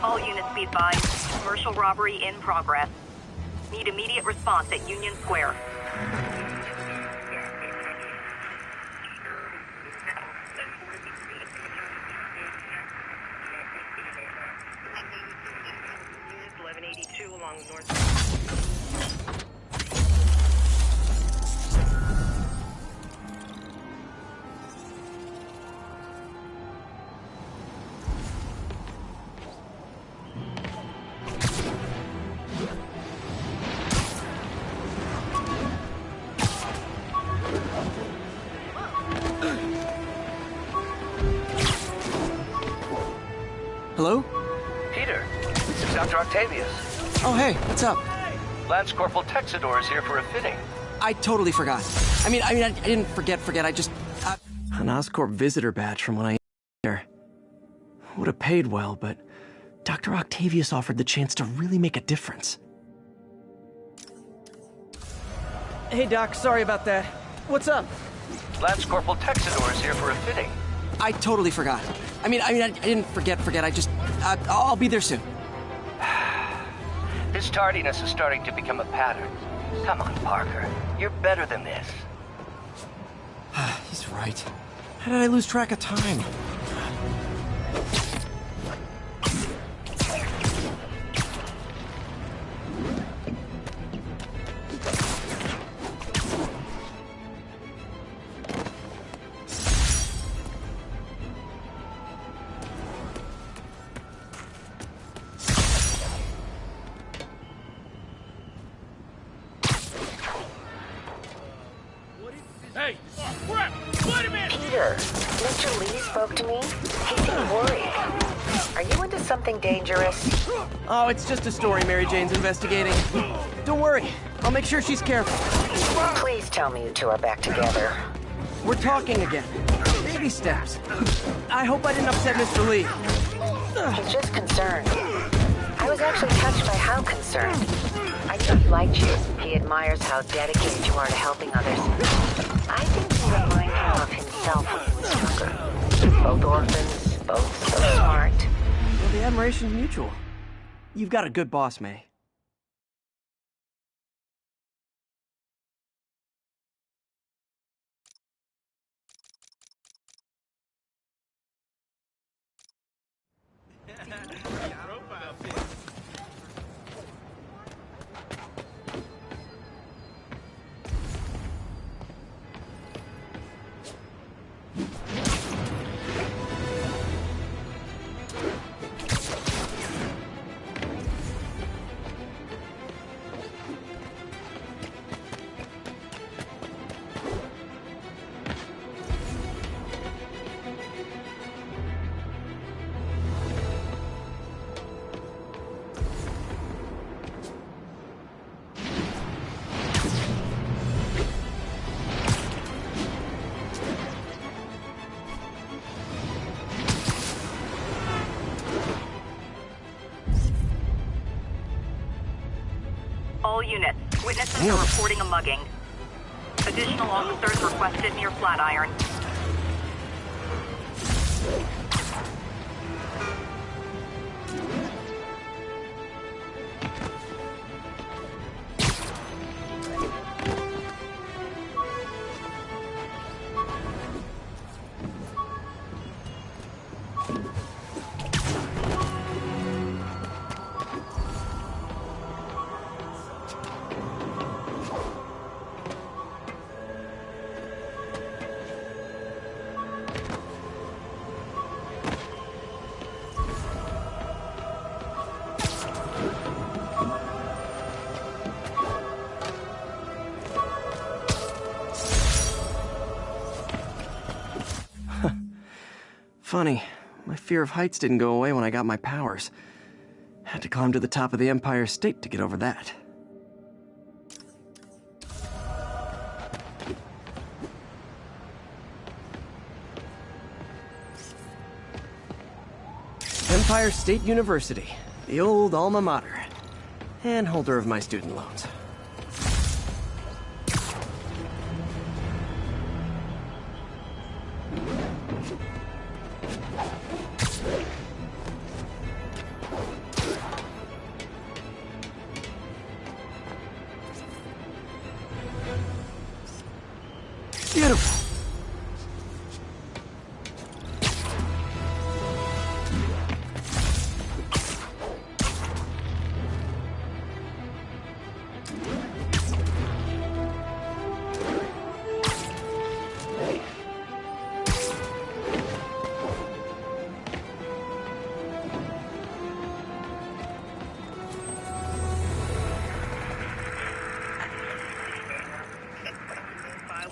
P: All units be advised. Commercial robbery in progress. Need immediate response at Union Square. Units 1182 along the north.
A: Hello?
C: Peter, it's Dr. Octavius.
A: Oh, hey, what's up?
C: Lance Corporal Texador is here for a fitting.
A: I totally forgot. I mean, I didn't forget. I just... An Oscorp visitor badge from when I there. Would have paid well, but Dr. Octavius offered the chance to really make a difference. Hey, Doc, sorry about that. What's up?
C: Lance Corporal Texador is here for a fitting.
A: I totally forgot. I mean, I didn't forget. I just... I'll be there soon.
C: This tardiness is starting to become a pattern. Come on, Parker. You're better than this.
A: He's right. How did I lose track of time?
Q: spoke to me. He seemed worried. Are you into something dangerous?
A: Oh, it's just a story Mary Jane's investigating. Don't worry, I'll make sure she's careful.
Q: Please tell me you two are back together.
A: We're talking again. Baby steps. I hope I didn't upset Mr. Lee.
Q: He's just concerned. I was actually touched by how concerned. I knew he liked you. He admires how dedicated you are to helping others. I think you remind him of himself when he was younger. Both orphans, both so smart.
A: Well, the admiration's mutual. You've got a good boss, May.
P: All units, witnesses are reporting a mugging. Additional officers requested near Flatiron. Funny, my fear of heights didn't go away when I got my powers. Had to climb to the top of the Empire State to get over that. Empire State University, the old alma mater, and holder of my student loans. Beautiful.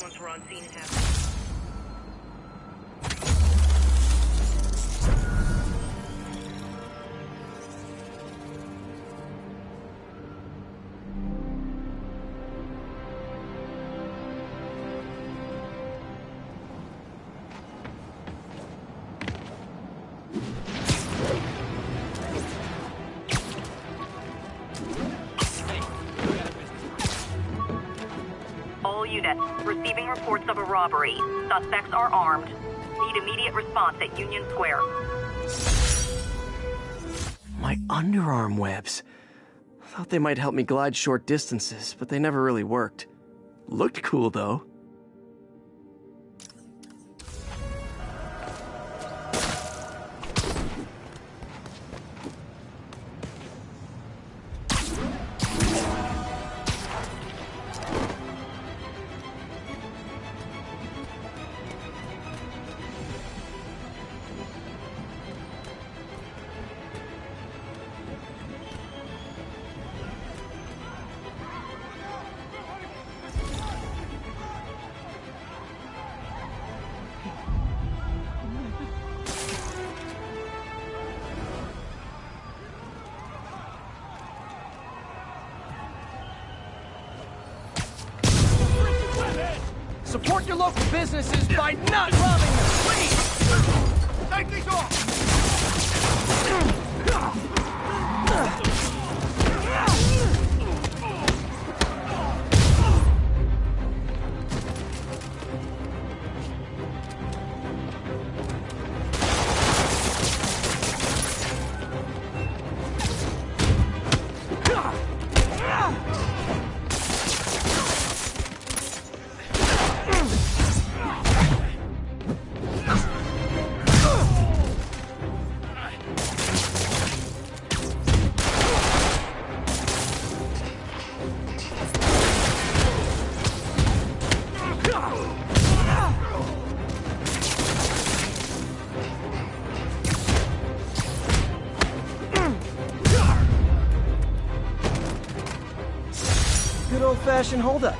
P: Once we're on scene, it happens. All units, receiving reports of a robbery. Suspects are armed. Need immediate response at Union Square.
A: My underarm webs. Thought they might help me glide short distances, but they never really worked. Looked cool, though. Support your local businesses by not robbing them, please!
F: Take these off!
A: Good old-fashioned holdup.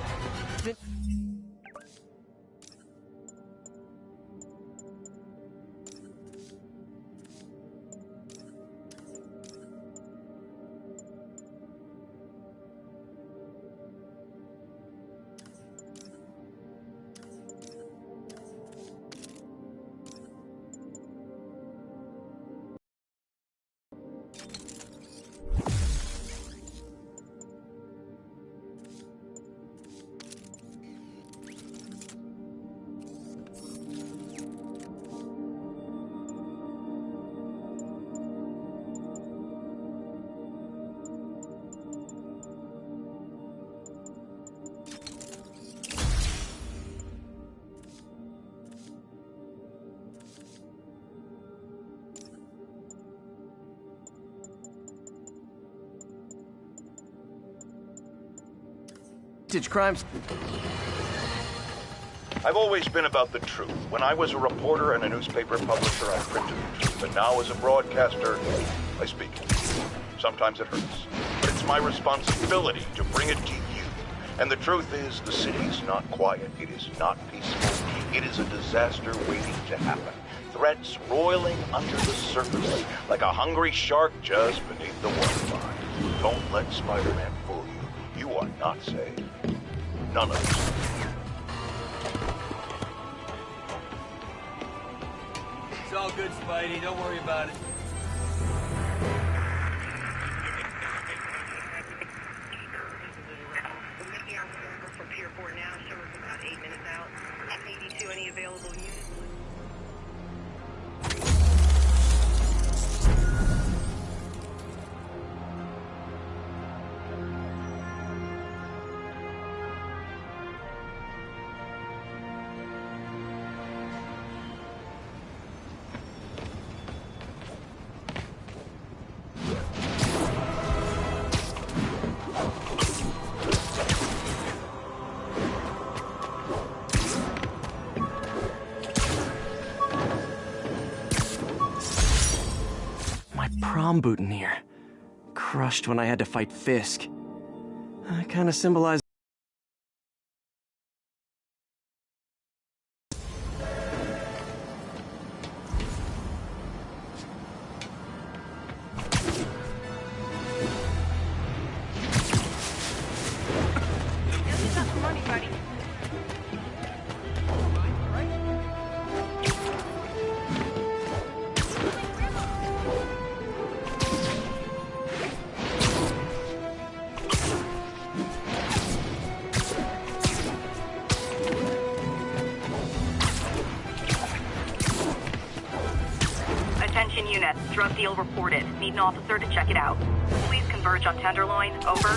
A: Crimes.
G: I've always been about the truth. When I was a reporter and a newspaper publisher, I printed the truth. And now as a broadcaster, I speak it. Sometimes it hurts. But it's my responsibility to bring it to you. And the truth is, the city's not quiet. It is not peaceful. It is a disaster waiting to happen. Threats roiling under the surface, like a hungry shark just beneath the waterline. Don't let Spider-Man fool you. You are not safe. None of us.
I: It's all good, Spidey. Don't worry about it.
E: From Pier 4 now, show us about 8 minutes out. F-82, any available units?
P: Prom boutonniere. Crushed when I had to fight Fisk. That kind of symbolized...
E: Drug deal reported. Need an officer to check it out. Please converge on Tenderloin. Over.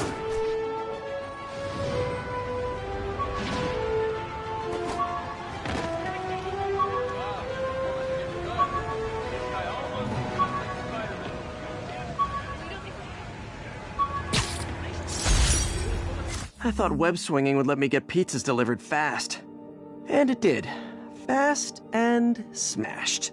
P: I thought web swinging would let me get pizzas delivered fast. And it did. Fast and smashed.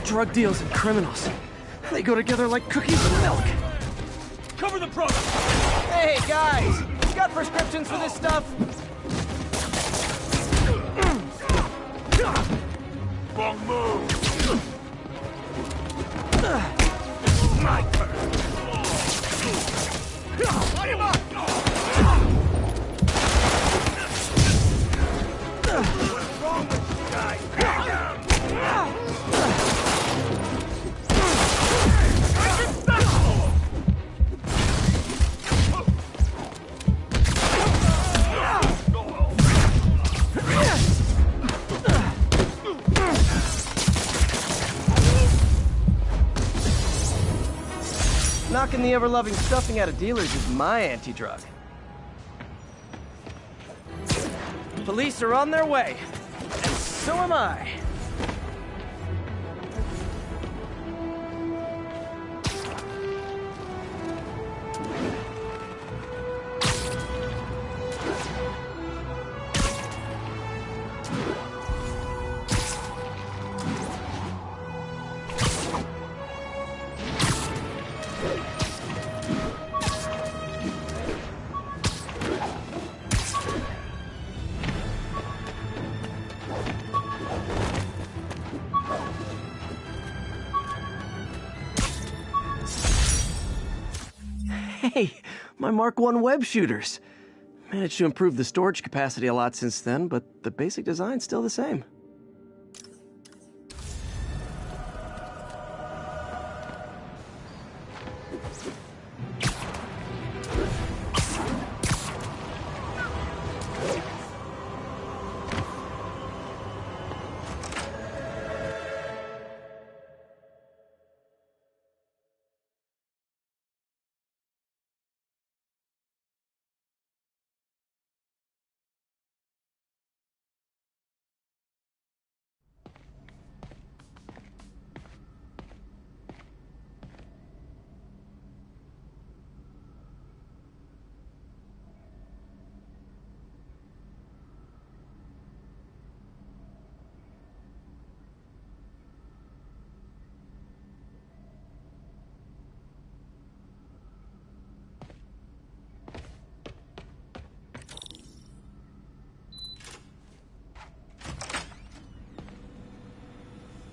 P: Drug deals and criminals. They go together like cookies and milk.
I: Cover the program!
A: Hey, guys! You got prescriptions for this stuff?
F: Wrong move!
D: My turn! Light him up! What's wrong with you guys?
A: Knocking the ever-loving stuffing out of dealers is my anti-drug. Police are on their way, and so am I. Hey, my Mark I web shooters. Managed to improve the storage capacity a lot since then, but the basic design's still the same.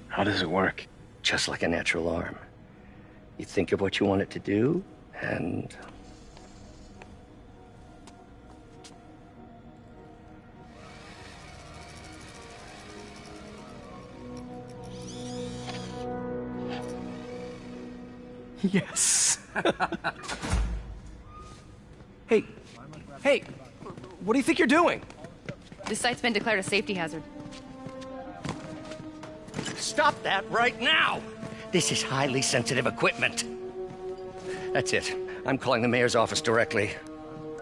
C: How does it work? Just like a natural arm. You think of what you want it to do, and...
A: Yes. Hey, what do you think you're doing?
R: This site's been declared a safety hazard.
C: Stop that right now! This is highly sensitive equipment. That's it. I'm calling the mayor's office directly.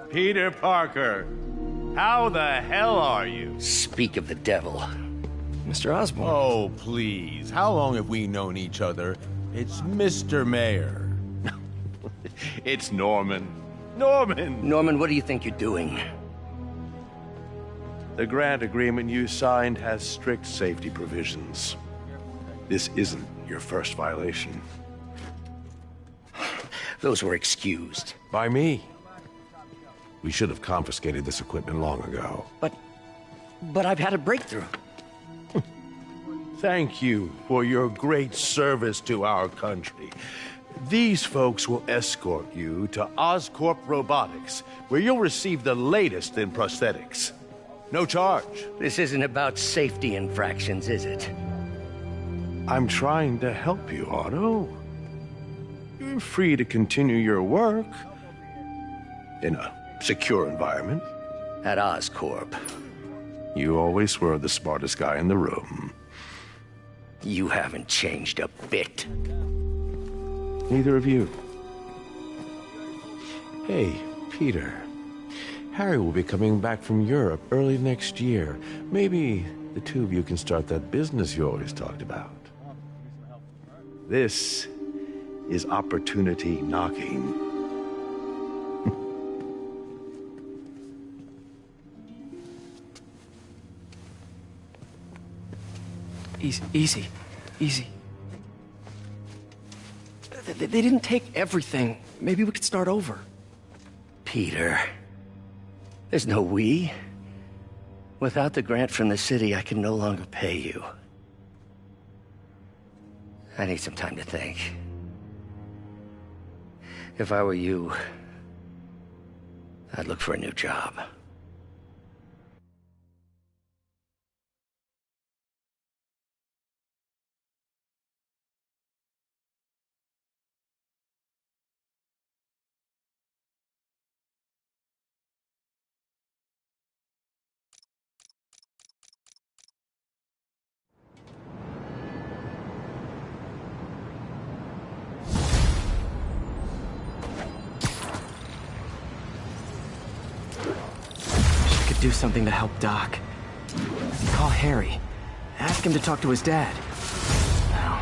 S: Peter Parker, how the hell are you?
C: Speak of the devil.
A: Mr. Osborn.
S: Oh, please. How long have we known each other? It's Mr. Mayor. It's Norman.
C: Norman, what do you think you're doing?
T: The grant agreement you signed has strict safety provisions. This isn't your first violation.
C: Those were excused.
T: By me. We should have confiscated this equipment long ago.
C: But I've had a breakthrough.
T: Thank you for your great service to our country. These folks will escort you to Oscorp Robotics, where you'll receive the latest in prosthetics. No charge.
C: This isn't about safety infractions, is it?
T: I'm trying to help you, Otto. You're free to continue your work in a secure environment.
C: At Oscorp.
T: You always were the smartest guy in the room.
C: You haven't changed a bit.
T: Neither of you. Hey, Peter. Harry will be coming back from Europe early next year. Maybe the two of you can start that business you always talked about. This is opportunity knocking.
A: Easy. They didn't take everything. Maybe we could start over.
C: Peter, there's no we. Without the grant from the city, I can no longer pay you. I need some time to think. If I were you, I'd look for a new job.
P: Do something to help Doc. Call Harry. Ask him to talk to his dad. No.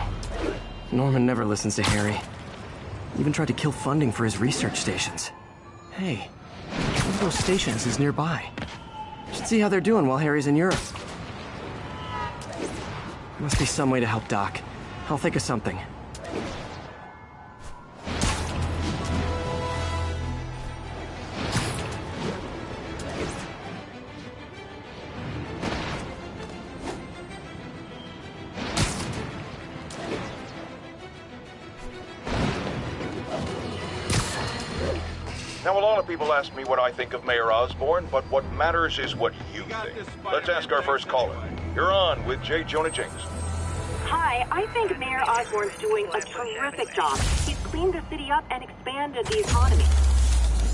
P: Norman never listens to Harry. Even tried to kill funding for his research stations. Hey, one of those stations is nearby. Should see how they're doing while Harry's in Europe. Must be some way to help Doc. I'll think of something.
G: Now, a lot of people ask me what I think of Mayor Osborn, but what matters is what you think. Let's ask our first caller. You're on with J. Jonah Jameson.
E: Hi, I think Mayor Osborn's doing a terrific job. He's cleaned the city up and expanded the economy.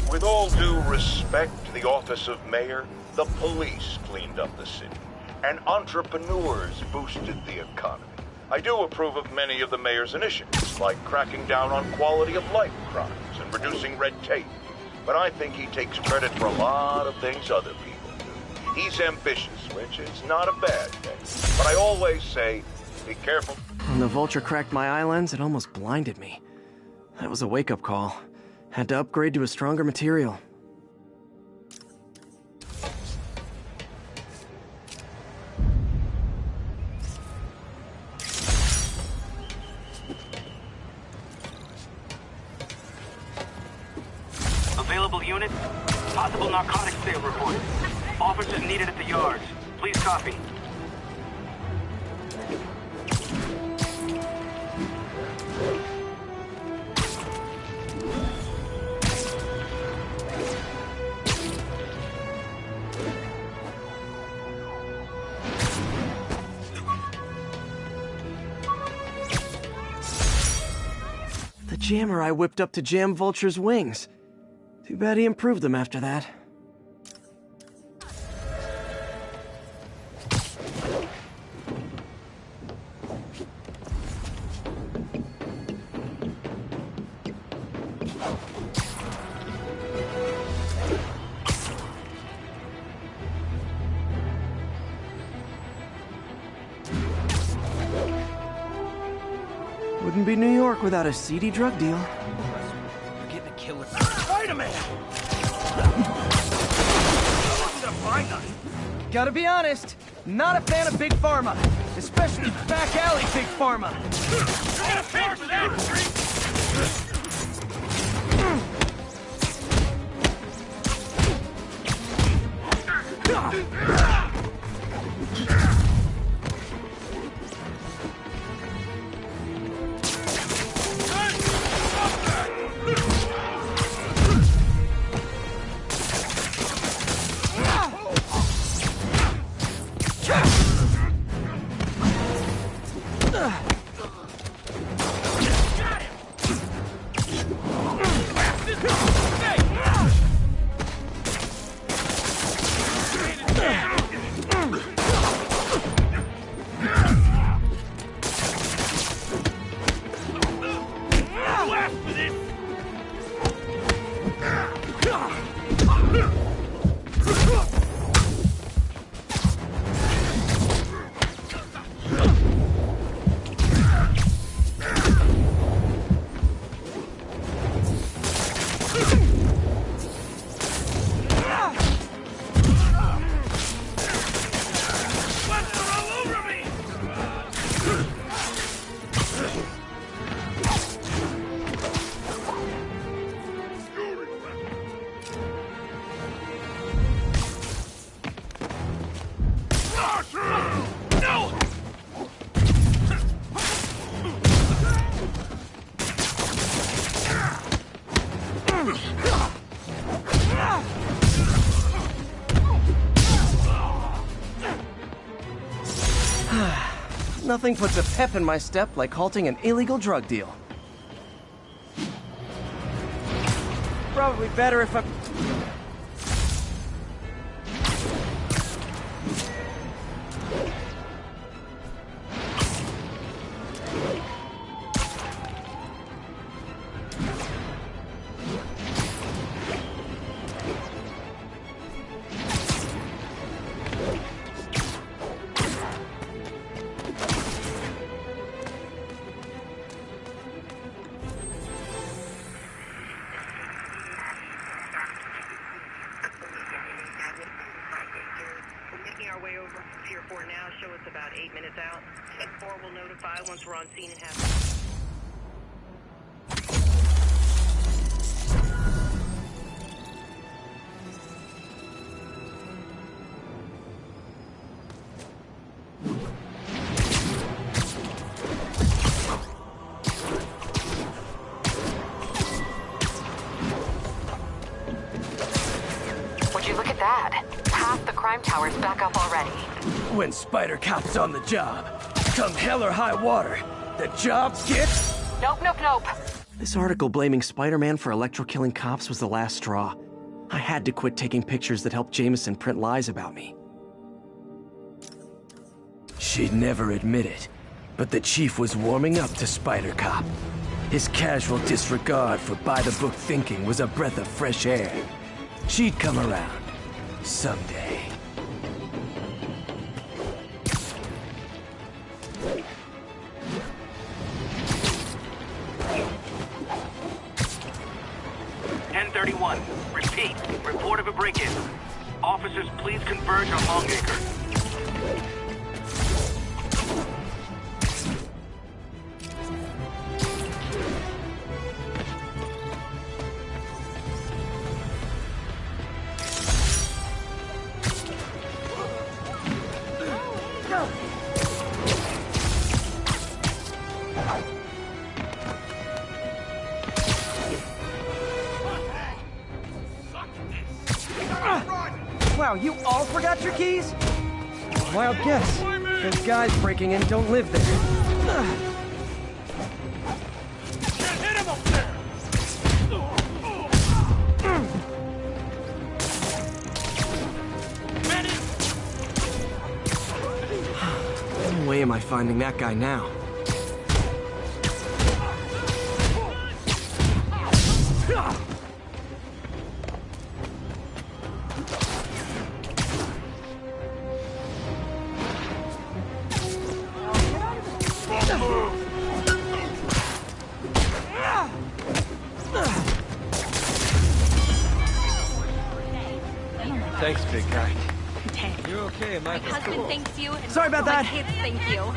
G: With all due respect to the office of mayor, the police cleaned up the city, and entrepreneurs boosted the economy. I do approve of many of the mayor's initiatives, like cracking down on quality of life crimes and reducing red tape. But I think he takes credit for a lot of things other people do. He's ambitious, which is not a bad thing. But I always say, be careful.
P: When the vulture cracked my eye lens, it almost blinded me. That was a wake-up call. Had to upgrade to a stronger material.
M: Available unit? Possible narcotics sale report. Officers needed at the yards. Please copy.
P: The jammer I whipped up to jam Vulture's wings. Too bad he improved them after that. Wouldn't be New York without a seedy drug deal.
I: You're getting a killer. Spider-Man!
A: Gotta be honest, not a fan of Big Pharma. Especially back alley Big Pharma. Nothing puts a pep in my step like halting an illegal drug deal. Probably better if I...
Q: Tier 4 now, show us about 8 minutes out. 4 will notify once we're on scene and have...
B: Would you look at that? Half the crime tower's back up already.
A: When Spider Cop's on the job, come hell or high water, the job gets...
B: Nope.
A: This article blaming Spider-Man for electro-killing cops was the last straw. I had to quit taking pictures that helped Jameson print lies about me. She'd never admit it, but the chief was warming up to Spider Cop. His casual disregard for by-the-book thinking was a breath of fresh air. She'd come around. Someday.
M: Repeat, report of a break-in. Officers, please converge on Longacre.
A: Wow, you all forgot your keys? Wild guess. Those guys breaking in don't live there.
F: Hit him up there!
A: No way am I finding that guy now.
P: Thanks, big guy.
J: You're
P: okay,
J: my husband thanks you, and
A: Sorry about
J: my
A: that.
J: kids thank you.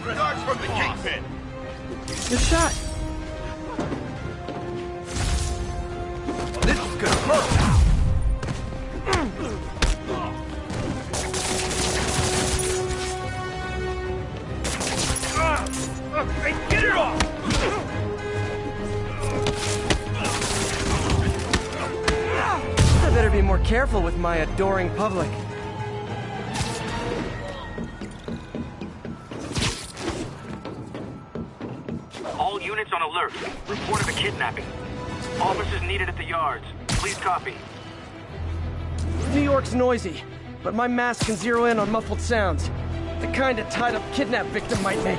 F: Regards from the kingpin.
A: Good shot.
F: This is gonna hurt. Hey, get it off!
A: I better be more careful with my adoring public.
M: All units on alert. Report of a kidnapping. Officers needed at the yards. Please copy.
A: New York's noisy, but my mask can zero in on muffled sounds. The kind a tied-up kidnap victim might make.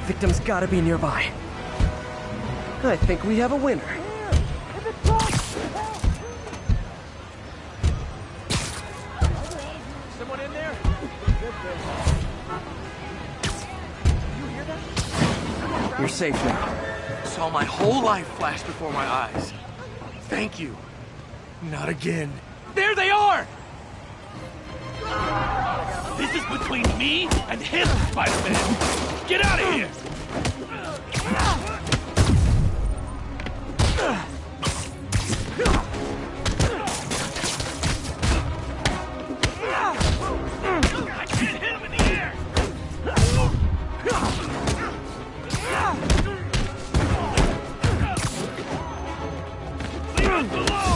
A: Victim's gotta be nearby. I think we have a winner.
I: Someone in there? You hear that?
A: You're safe now.
D: Saw my whole life flash before my eyes. Thank you. Not again. There they are! This is between me and him, Spider-Man! Get out of here! I can't hit him in the air! Leave us alone!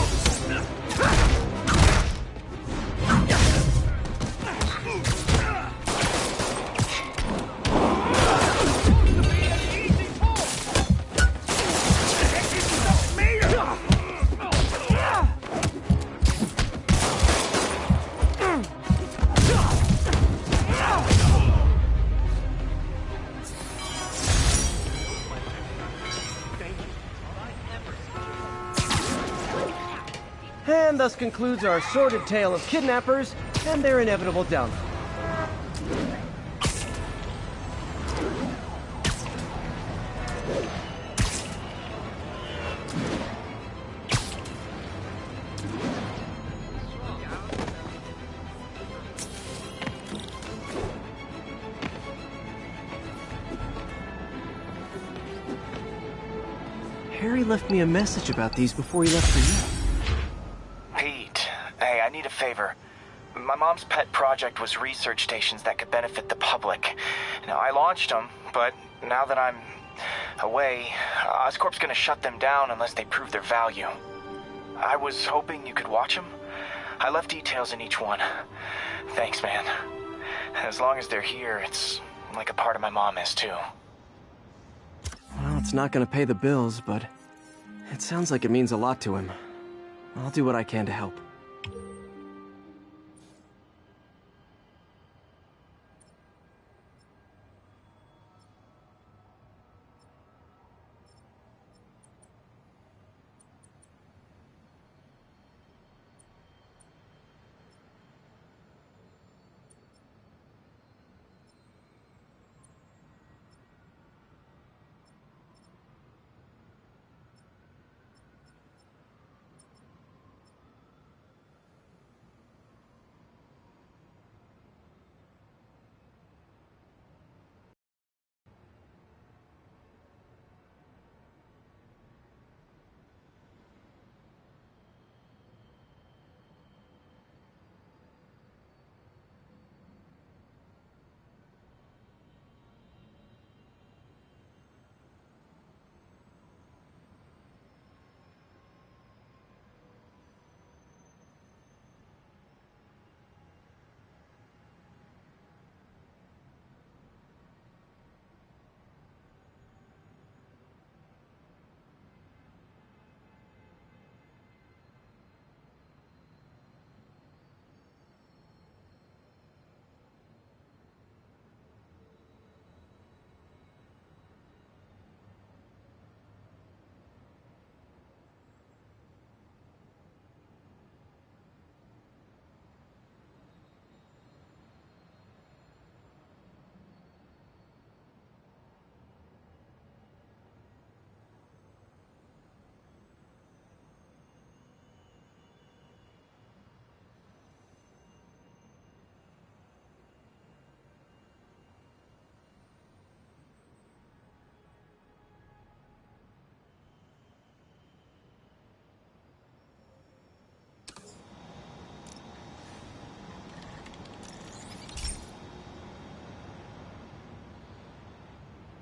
A: And thus concludes our sordid tale of kidnappers and their inevitable downfall. Harry left me a message about these before he left for you.
M: Pete, hey, I need a favor. My mom's pet project was research stations that could benefit the public. Now, I launched them, but now that I'm away, Oscorp's gonna shut them down unless they prove their value. I was hoping you could watch them. I left details in each one. Thanks, man. As long as they're here, it's like a part of my mom is, too.
A: Well, it's not gonna pay the bills, but it sounds like it means a lot to him. I'll do what I can to help.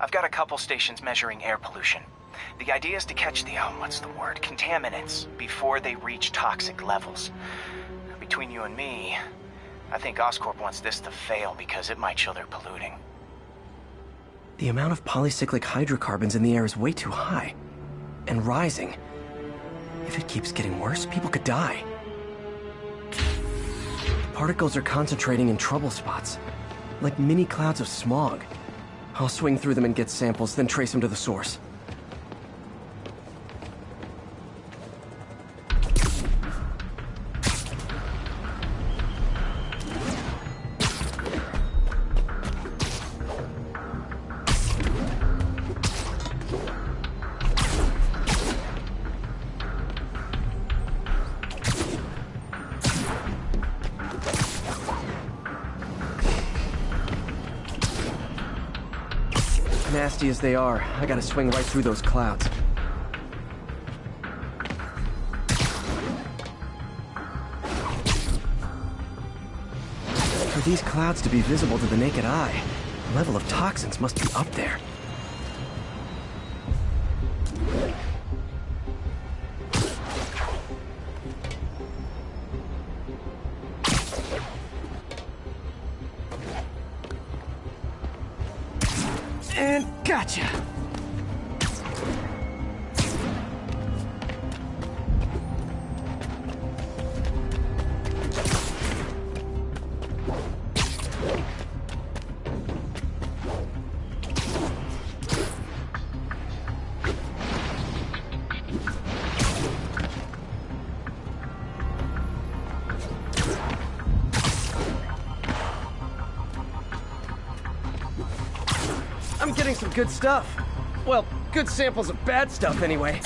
M: I've got a couple stations measuring air pollution. The idea is to catch the, contaminants before they reach toxic levels. Between you and me, I think Oscorp wants this to fail because it might show they're polluting.
A: The amount of polycyclic hydrocarbons in the air is way too high. And rising. If it keeps getting worse, people could die. The particles are concentrating in trouble spots, like mini clouds of smog. I'll swing through them and get samples, then trace them to the source.
P: Nasty as they are, I gotta swing right through those clouds. For these clouds to be visible to the naked eye, the level of toxins must be up there. And gotcha! I'm getting some good stuff. Well, good samples of bad stuff, anyway.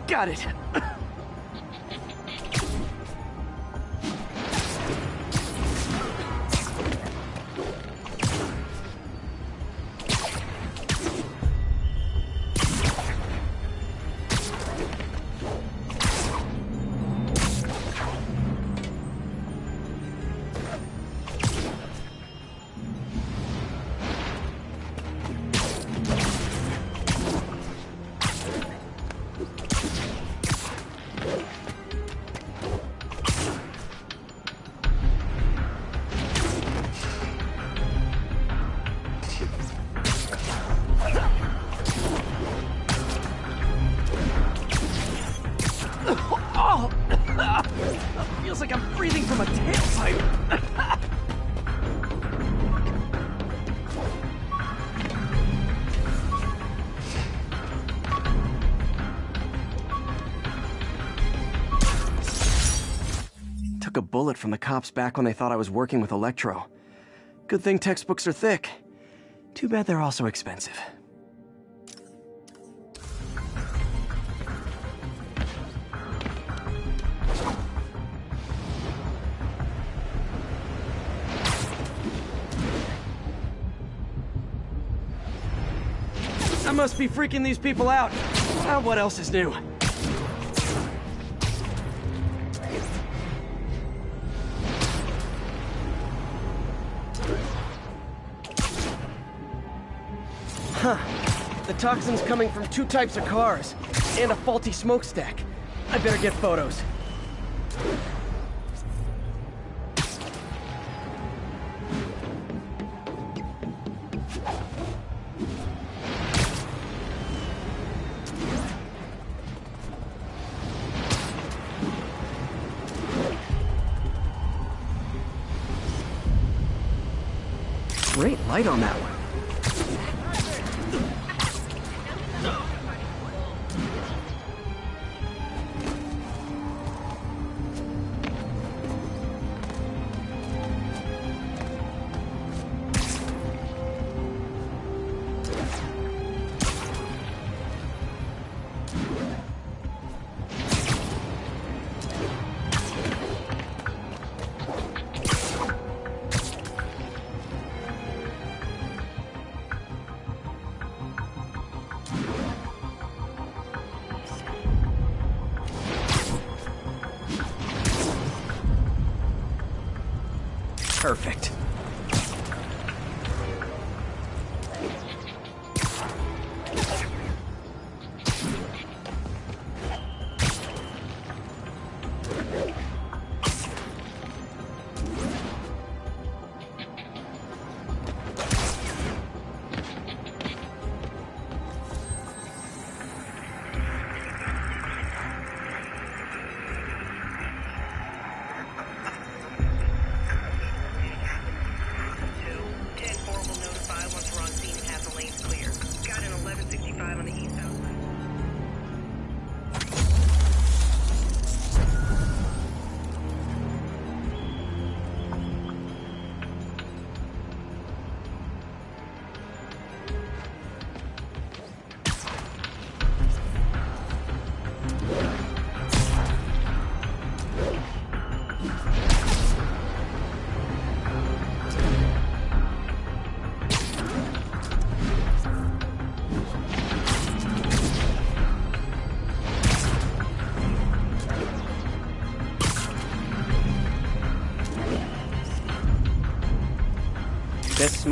P: Got it. Feels like I'm breathing from a tailpipe. Took a bullet from the cops back when they thought I was working with Electro. Good thing textbooks are thick. Too bad they're also expensive. I must be freaking these people out. What else is new? Huh. The toxin's coming from 2 types of cars, and a faulty smokestack. I better get photos. Great light on that one. Perfect.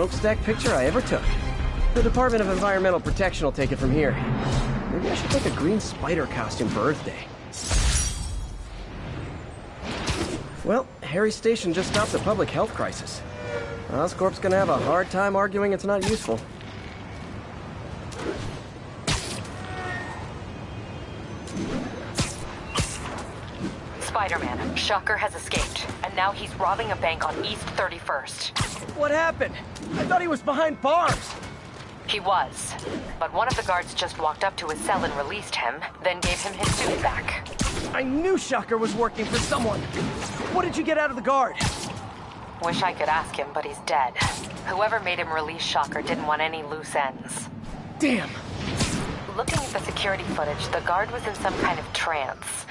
A: smokestack picture I ever took. The Department of Environmental Protection will take it from here. Maybe I should take a green spider costume for Earth Day. Well, Harry's station just stopped a public health crisis. Oscorp's gonna have a hard time arguing it's not useful.
B: Spider-Man, Shocker has escaped, and now he's robbing a bank on East 31st.
A: What happened? I thought he was behind bars.
B: He was, but one of the guards just walked up to his cell and released him, then gave him his suit back.
A: I knew Shocker was working for someone. What did you get out of the guard?
B: Wish I could ask him, but he's dead. Whoever made him release Shocker didn't want any loose ends.
A: Damn.
B: Looking at the security footage, the guard was in some kind of trance.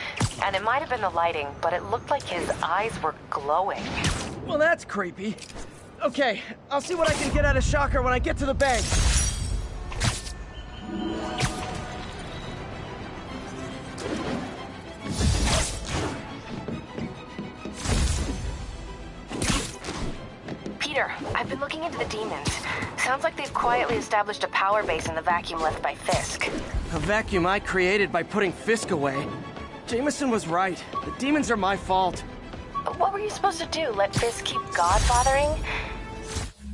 B: And it might have been the lighting, but it looked like his eyes were glowing.
A: Well, that's creepy. Okay, I'll see what I can get out of Shocker when I get to the bank.
B: Peter, I've been looking into the demons. Sounds like they've quietly established a power base in the vacuum left by Fisk.
A: A vacuum I created by putting Fisk away. Jameson was right. The demons are my fault.
B: What were you supposed to do? Let Fisk keep godfathering?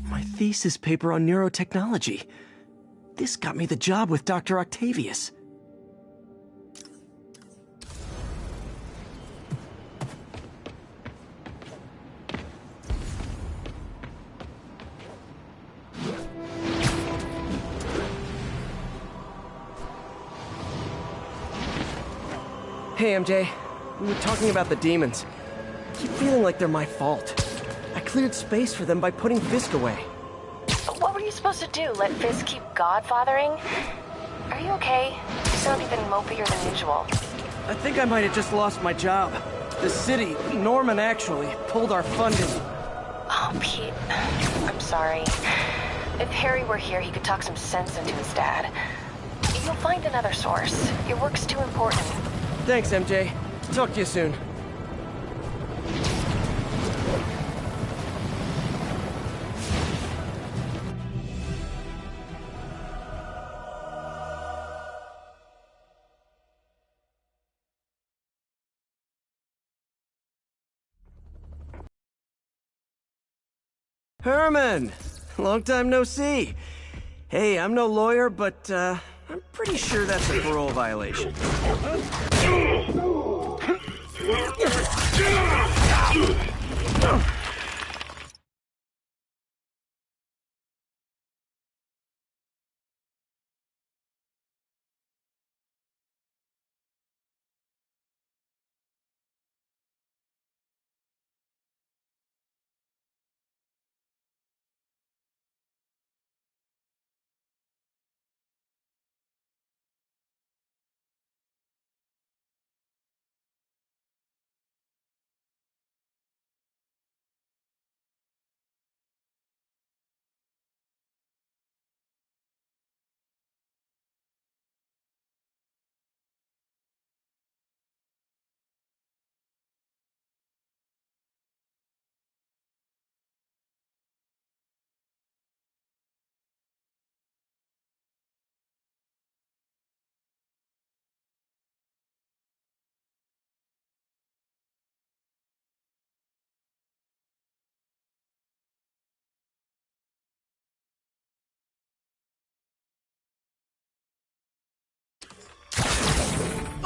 A: My thesis paper on neurotechnology. This got me the job with Dr. Octavius. Hey, MJ. We were talking about the demons. I keep feeling like they're my fault. I cleared space for them by putting Fisk away.
B: What were you supposed to do? Let Fisk keep godfathering? Are you okay? You sound even mopier than usual.
A: I think I might have just lost my job. The city, Norman actually, pulled our funding.
B: Oh, Pete. I'm sorry. If Harry were here, he could talk some sense into his dad. You'll find another source. Your work's too important.
A: Thanks, MJ. Talk to you soon. Herman! Long time no see. Hey, I'm no lawyer, but, I'm pretty sure that's a parole violation.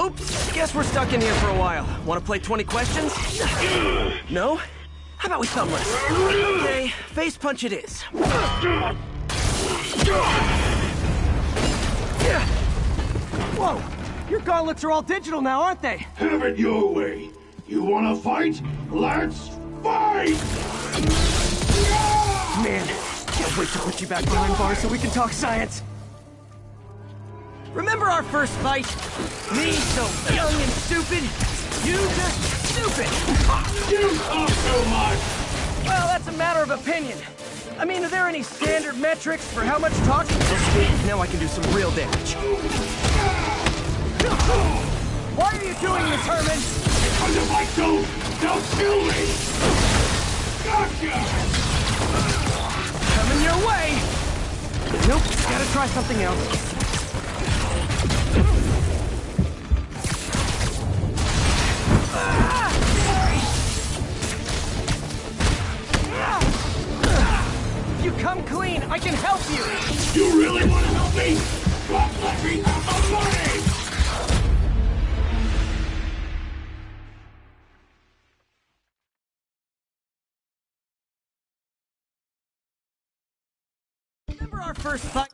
A: Oops, guess we're stuck in here for a while. Want to play 20 questions? No? How about we thumbless? Okay, face punch it is. Whoa! Your gauntlets are all digital now, aren't they?
F: Have it your way. You wanna fight? Let's fight!
A: Man, can't wait to put you back behind bars so we can talk science. Remember our first fight? Me so young and stupid, you just stupid!
F: You talk too much!
A: Well, that's a matter of opinion. I mean, are there any standard metrics for how much talking? Now I can do some real damage. Why are you doing this, Herman?
F: Because if I don't, they'll kill me! Gotcha!
A: Come Coming your way! Nope, gotta try something else. If you come clean, I can help you!
F: You really want to help me? Just let me have the money!
A: Remember our first fight?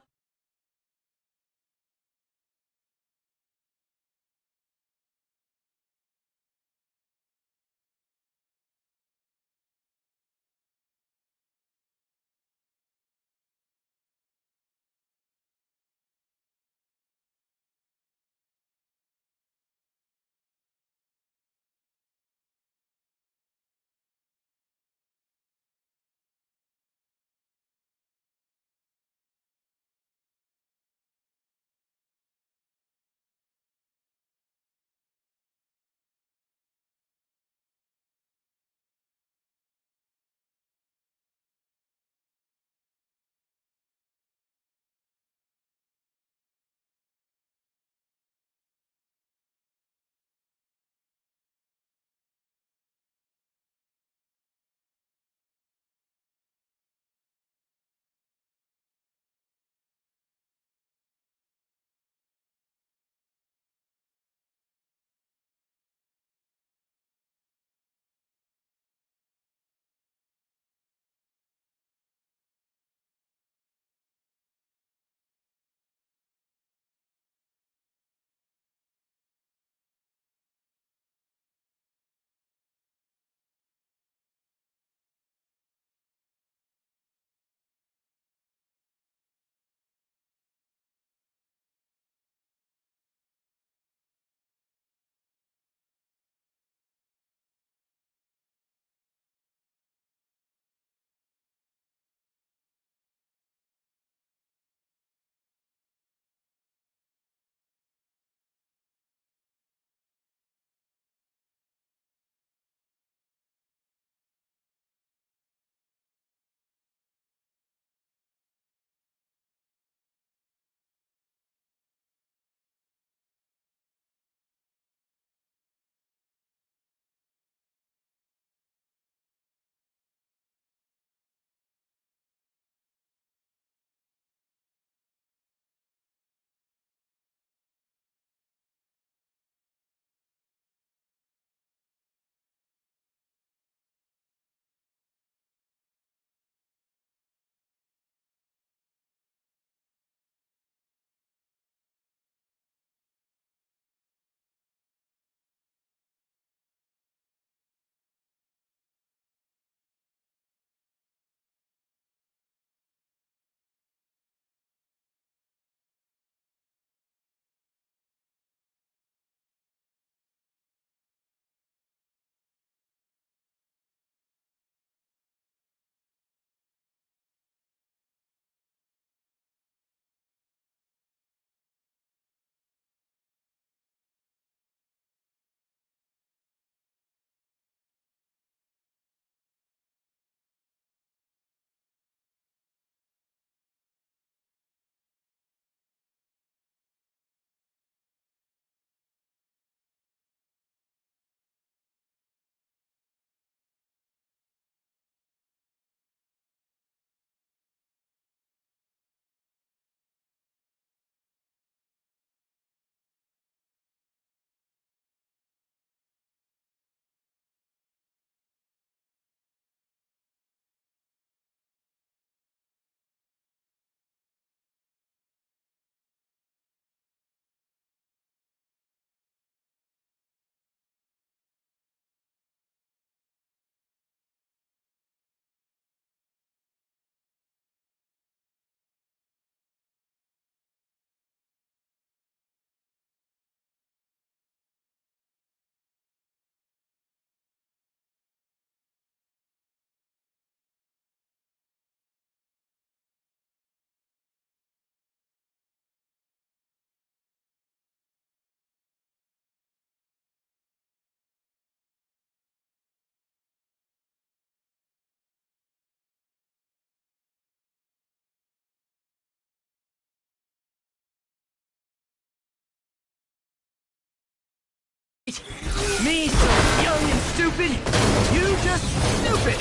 A: just stupid!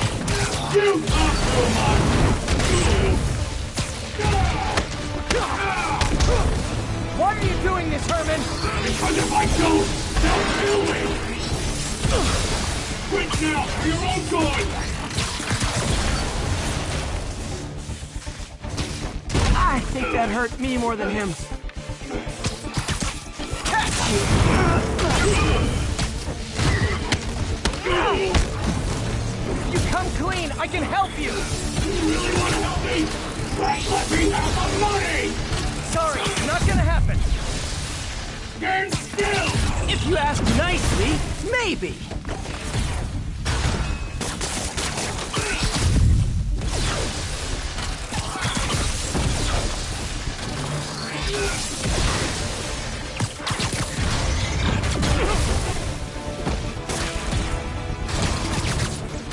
F: You talk too much!
A: Why are you doing this, Herman?
F: Because if I don't, they'll kill me! Quit now, for your own good!
A: I think that hurt me more than him. You come clean, I can help you!
F: You really want to help me? Let me have the money!
A: Sorry, not gonna happen.
F: Stand still!
A: If you ask nicely, maybe.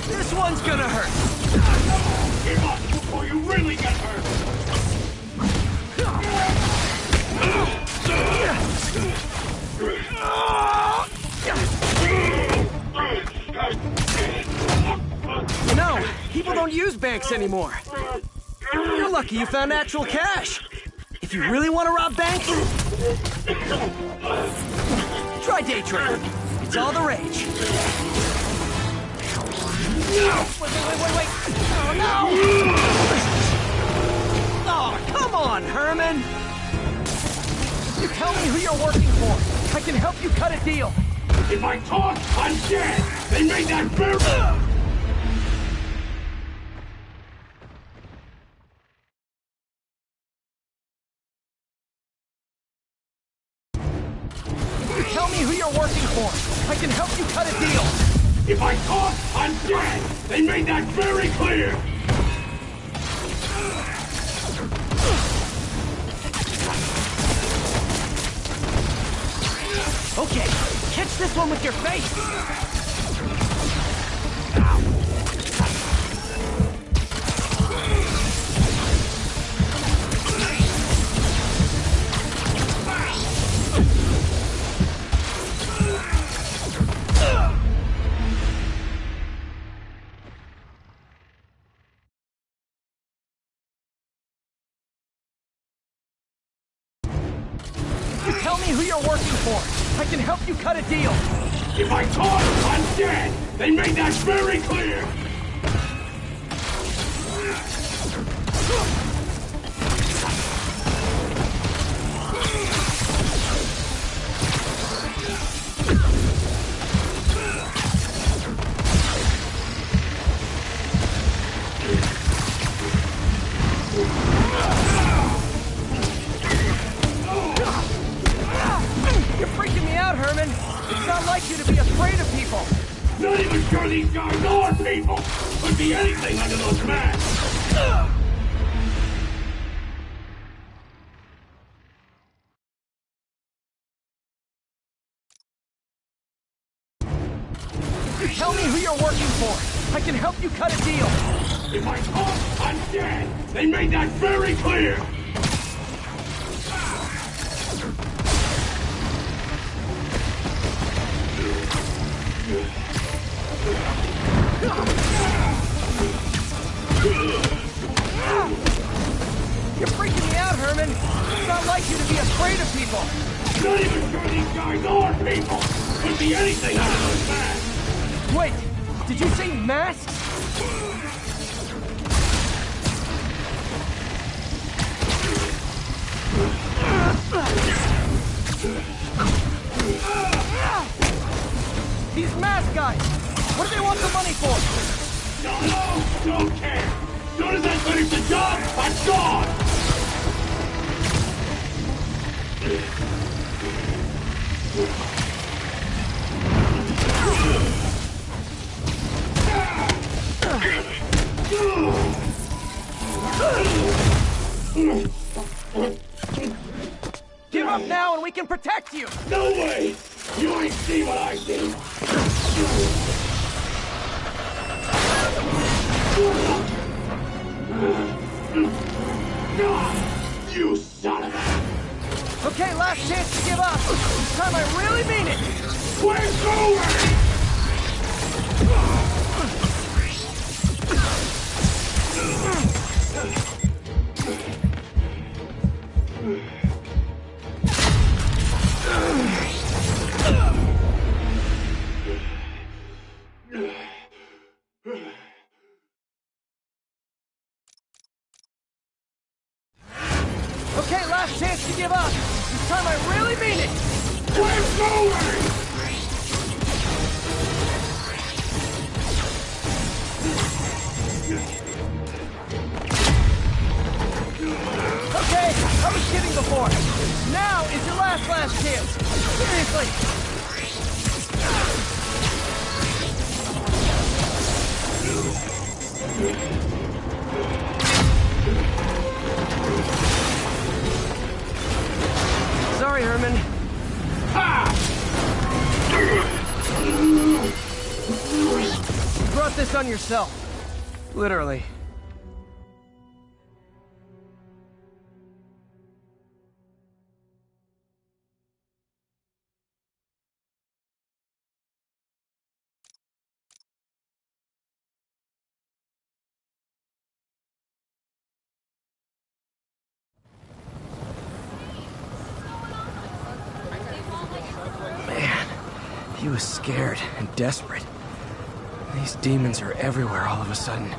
A: This one's gonna hurt.
F: Give up before you really get hurt!
A: You know, people don't use banks anymore. You're lucky you found actual cash. If you really want to rob banks, try day trading. It's all the rage. Wait. Oh, no! Oh, come on, Herman! You tell me who you're working for. I can help you cut a deal.
F: If I talk, I'm dead! They made that very...
A: Tell me who you're working for. I can help you cut a deal.
F: If I talk, I'm dead! They made that very clear!
A: Okay, catch this one with your face! Tell me who you're working for. I can help you cut a deal.
F: If I talk, I'm dead! They made that very clear!
A: You're freaking me out, Herman. It's not like you to be afraid of people.
F: Not even sure these guys are people! Could be anything under those masks!
A: Tell me who you're working for. I can help you cut a deal.
F: If I talk, I'm dead! They made that very clear!
A: You're freaking me out, Herman. It's not like you to be afraid of people.
F: Not even sure these guys are people! Could be anything under those masks!
A: Wait, did you say masks? These mask guys! What do they want the money for?
F: Don't know! Don't care! As soon as I finish the job, I'm gone!
A: Give up now and we can protect you!
F: No way! You ain't see what I see! You son of a...
A: Okay, last chance to give up. This time I really mean it.
F: Where's over?
A: last chance to give up. This time I really mean it.
F: We're going!
A: Okay, I was kidding before. Now is your last chance. Seriously. Sorry, Herman. You brought this on yourself. Literally. Man, he was scared and desperate. These demons are everywhere all of a sudden.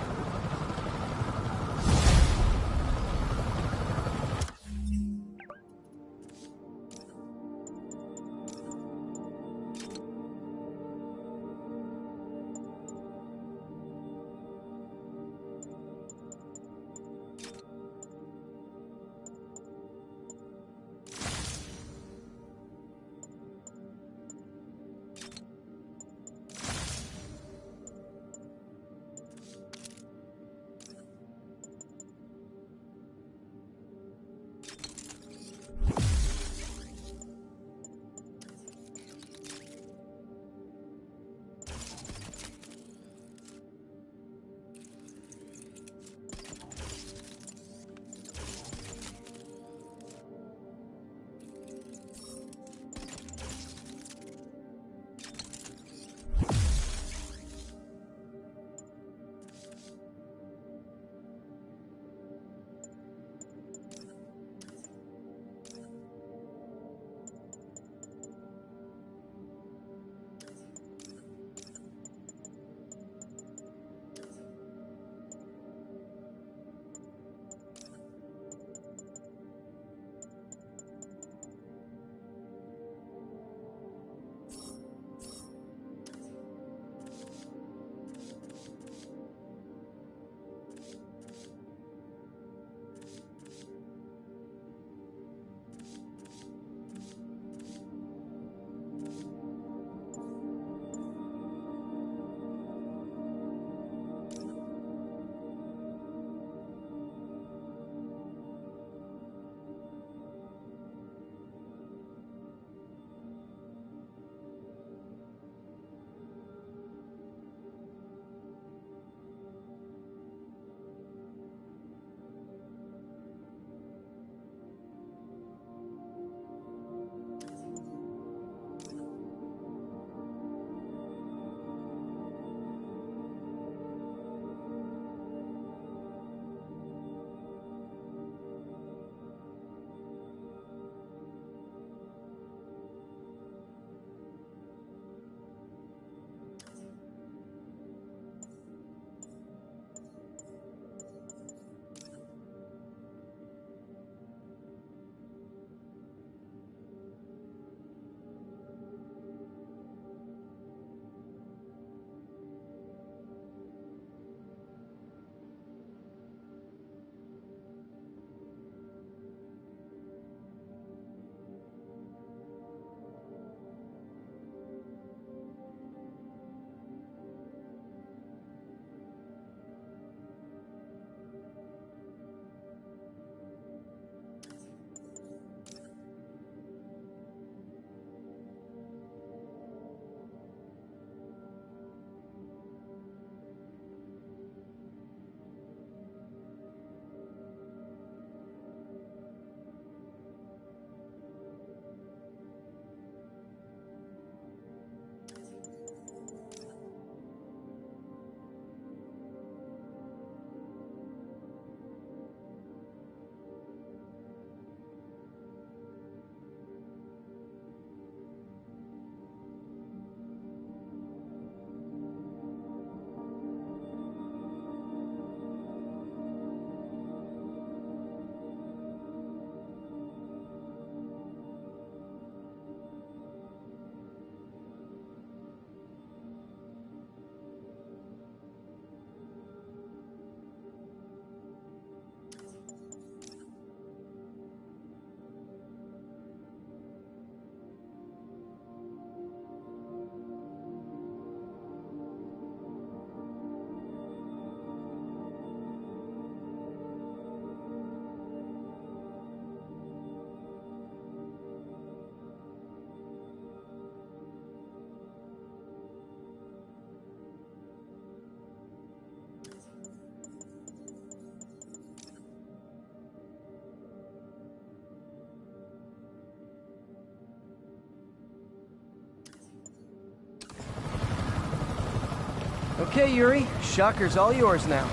A: Okay, Yuri. Shocker's all yours now.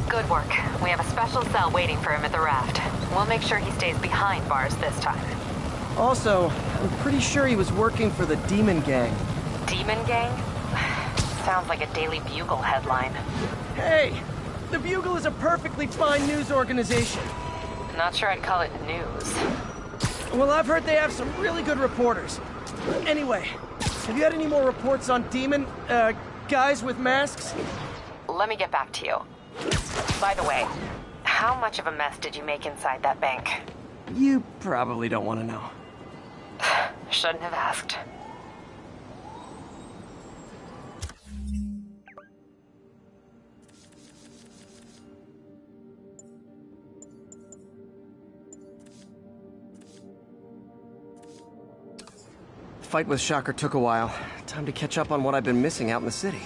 Q: Good work. We have a special cell waiting for him at the raft. We'll make sure he stays behind bars this time.
A: Also, I'm pretty sure he was working for the Demon Gang.
Q: Demon Gang? Sounds like a Daily Bugle headline.
A: Hey! The Bugle is a perfectly fine news organization.
Q: Not sure I'd call it news.
A: Well, I've heard they have some really good reporters. Anyway, have you had any more reports on demon, guys with masks?
Q: Let me get back to you. By the way, how much of a mess did you make inside that bank?
A: You probably don't want to know.
Q: Shouldn't have asked.
A: Fight with Shocker took a while. Time to catch up on what I've been missing out in the city.